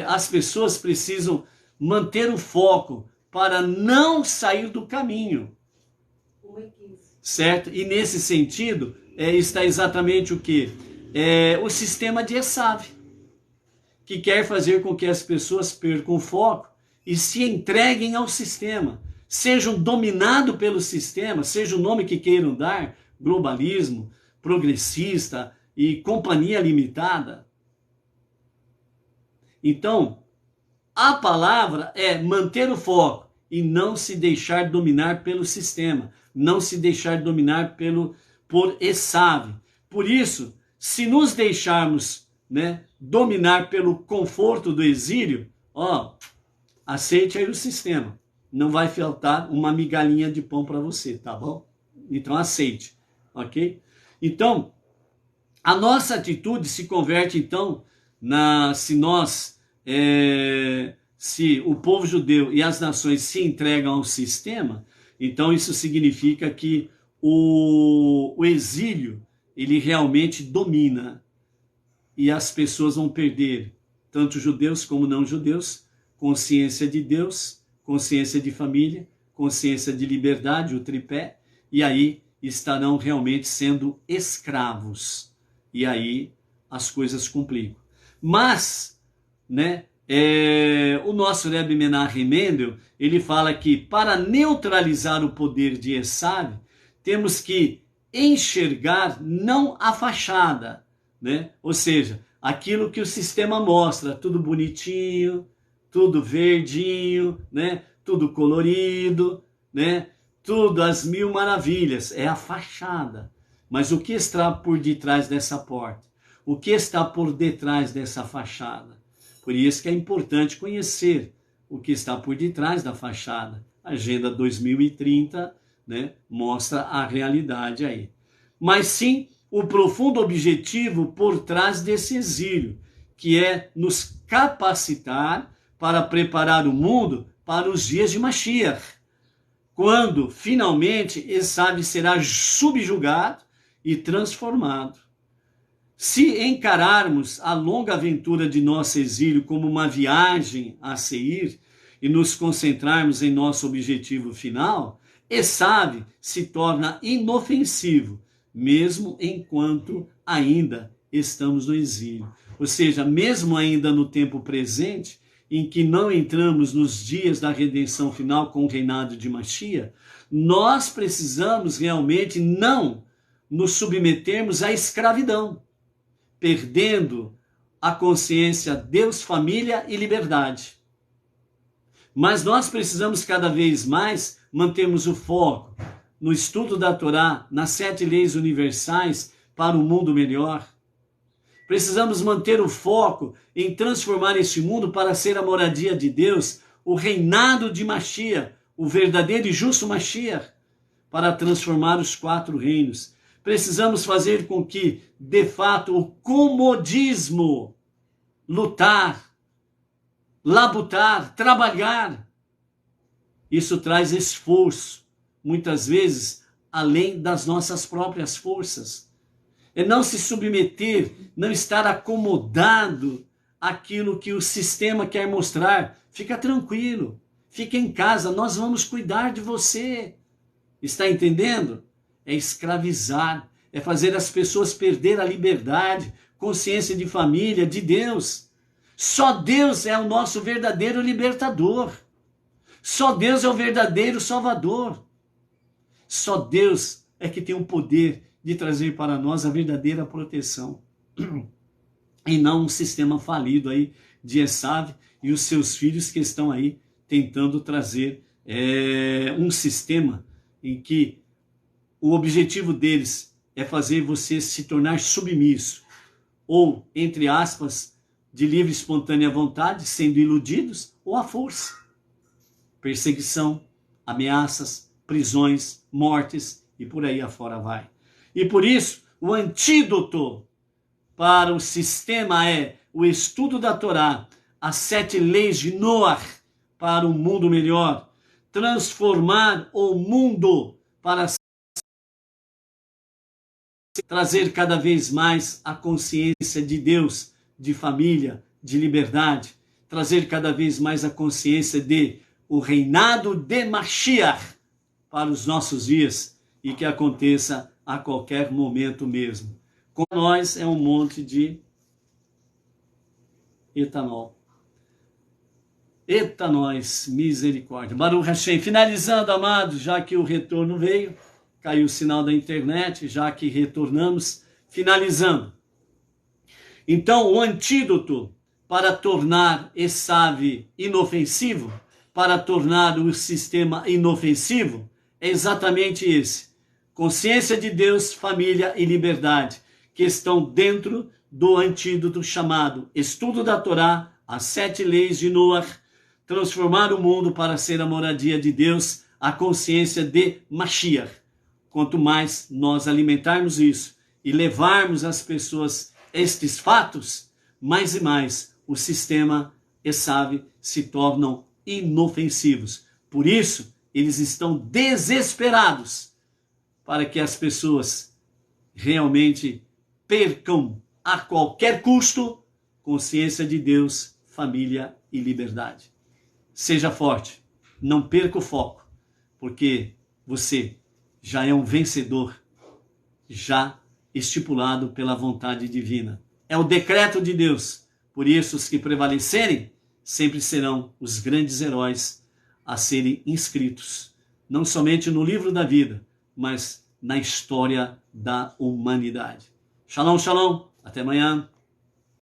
as pessoas precisam manter o foco para não sair do caminho. Certo? E nesse sentido, está exatamente o quê? O sistema de Esav, que quer fazer com que as pessoas percam o foco e se entreguem ao sistema, sejam dominados pelo sistema, seja o nome que queiram dar, globalismo, progressista e companhia limitada. Então, a palavra é manter o foco e não se deixar dominar pelo sistema, não se deixar dominar por Esav. Por isso, se nos deixarmos, né, dominar pelo conforto do exílio, aceite aí o sistema. Não vai faltar uma migalhinha de pão para você, tá bom? Então aceite, ok? Então, a nossa atitude se converte então se o povo judeu e as nações se entregam ao sistema, então isso significa que o exílio ele realmente domina e as pessoas vão perder, tanto judeus como não judeus, consciência de Deus, consciência de família, consciência de liberdade, o tripé, e aí estarão realmente sendo escravos. E aí as coisas complicam. Mas, né, o nosso Rebbe Menachem Mendel, ele fala que para neutralizar o poder de Esav, temos que enxergar não a fachada, né? Ou seja, aquilo que o sistema mostra, tudo bonitinho, tudo verdinho, né? Tudo colorido, né? Tudo às mil maravilhas, é a fachada. Mas o que está por detrás dessa porta? O que está por detrás dessa fachada? Por isso que é importante conhecer o que está por detrás da fachada. A Agenda 2030, né, mostra a realidade aí. Mas sim o profundo objetivo por trás desse exílio, que é nos capacitar para preparar o mundo para os dias de Mashiach, quando finalmente Esav será subjugado e transformado. Se encararmos a longa aventura de nosso exílio como uma viagem a Seir e nos concentrarmos em nosso objetivo final, Esav se torna inofensivo, mesmo enquanto ainda estamos no exílio. Ou seja, mesmo ainda no tempo presente, em que não entramos nos dias da redenção final com o reinado de Mashiach, nós precisamos realmente não nos submetermos à escravidão, perdendo a consciência Deus, família e liberdade. Mas nós precisamos cada vez mais mantermos o foco no estudo da Torá, nas 7 leis universais para um mundo melhor. Precisamos manter o foco em transformar este mundo para ser a moradia de Deus, o reinado de Mashiach, o verdadeiro e justo Mashiach, para transformar os 4 reinos. Precisamos fazer com que, de fato, o comodismo, lutar, labutar, trabalhar, isso traz esforço, muitas vezes além das nossas próprias forças. É não se submeter, não estar acomodado àquilo que o sistema quer mostrar. Fica tranquilo, fica em casa, nós vamos cuidar de você. Está entendendo? É escravizar, é fazer as pessoas perder a liberdade, consciência de família, de Deus. Só Deus é o nosso verdadeiro libertador. Só Deus é o verdadeiro salvador. Só Deus é que tem o poder de trazer para nós a verdadeira proteção. E não um sistema falido aí de Esav e os seus filhos que estão aí tentando trazer um sistema em que o objetivo deles é fazer você se tornar submisso, ou, entre aspas, de livre e espontânea vontade, sendo iludidos, ou à força. Perseguição, ameaças, prisões, mortes e por aí afora vai. E por isso, o antídoto para o sistema é o estudo da Torá, as 7 leis de Noah para um mundo melhor, transformar o mundo para trazer cada vez mais a consciência de Deus, de família, de liberdade, trazer cada vez mais a consciência de o reinado de Mashiach para os nossos dias e que aconteça a qualquer momento mesmo. Com nós é um monte de etanol. Eita nós, misericórdia. Baruch Hashem. Finalizando, amados, já que o retorno veio, caiu o sinal da internet, já que retornamos, finalizando. Então, o antídoto para tornar Esav inofensivo, para tornar o sistema inofensivo, é exatamente esse. Consciência de Deus, família e liberdade, que estão dentro do antídoto chamado estudo da Torá, as 7 leis de Noah, transformar o mundo para ser a moradia de Deus, a consciência de Mashiach. Quanto mais nós alimentarmos isso e levarmos às pessoas estes fatos, mais e mais o sistema Esav se tornam inofensivos. Por isso, eles estão desesperados para que as pessoas realmente percam a qualquer custo consciência de Deus, família e liberdade. Seja forte, não perca o foco, porque você já é um vencedor, já estipulado pela vontade divina. É o decreto de Deus. Por isso, os que prevalecerem sempre serão os grandes heróis a serem inscritos, não somente no livro da vida, mas na história da humanidade. Shalom, shalom. Até amanhã.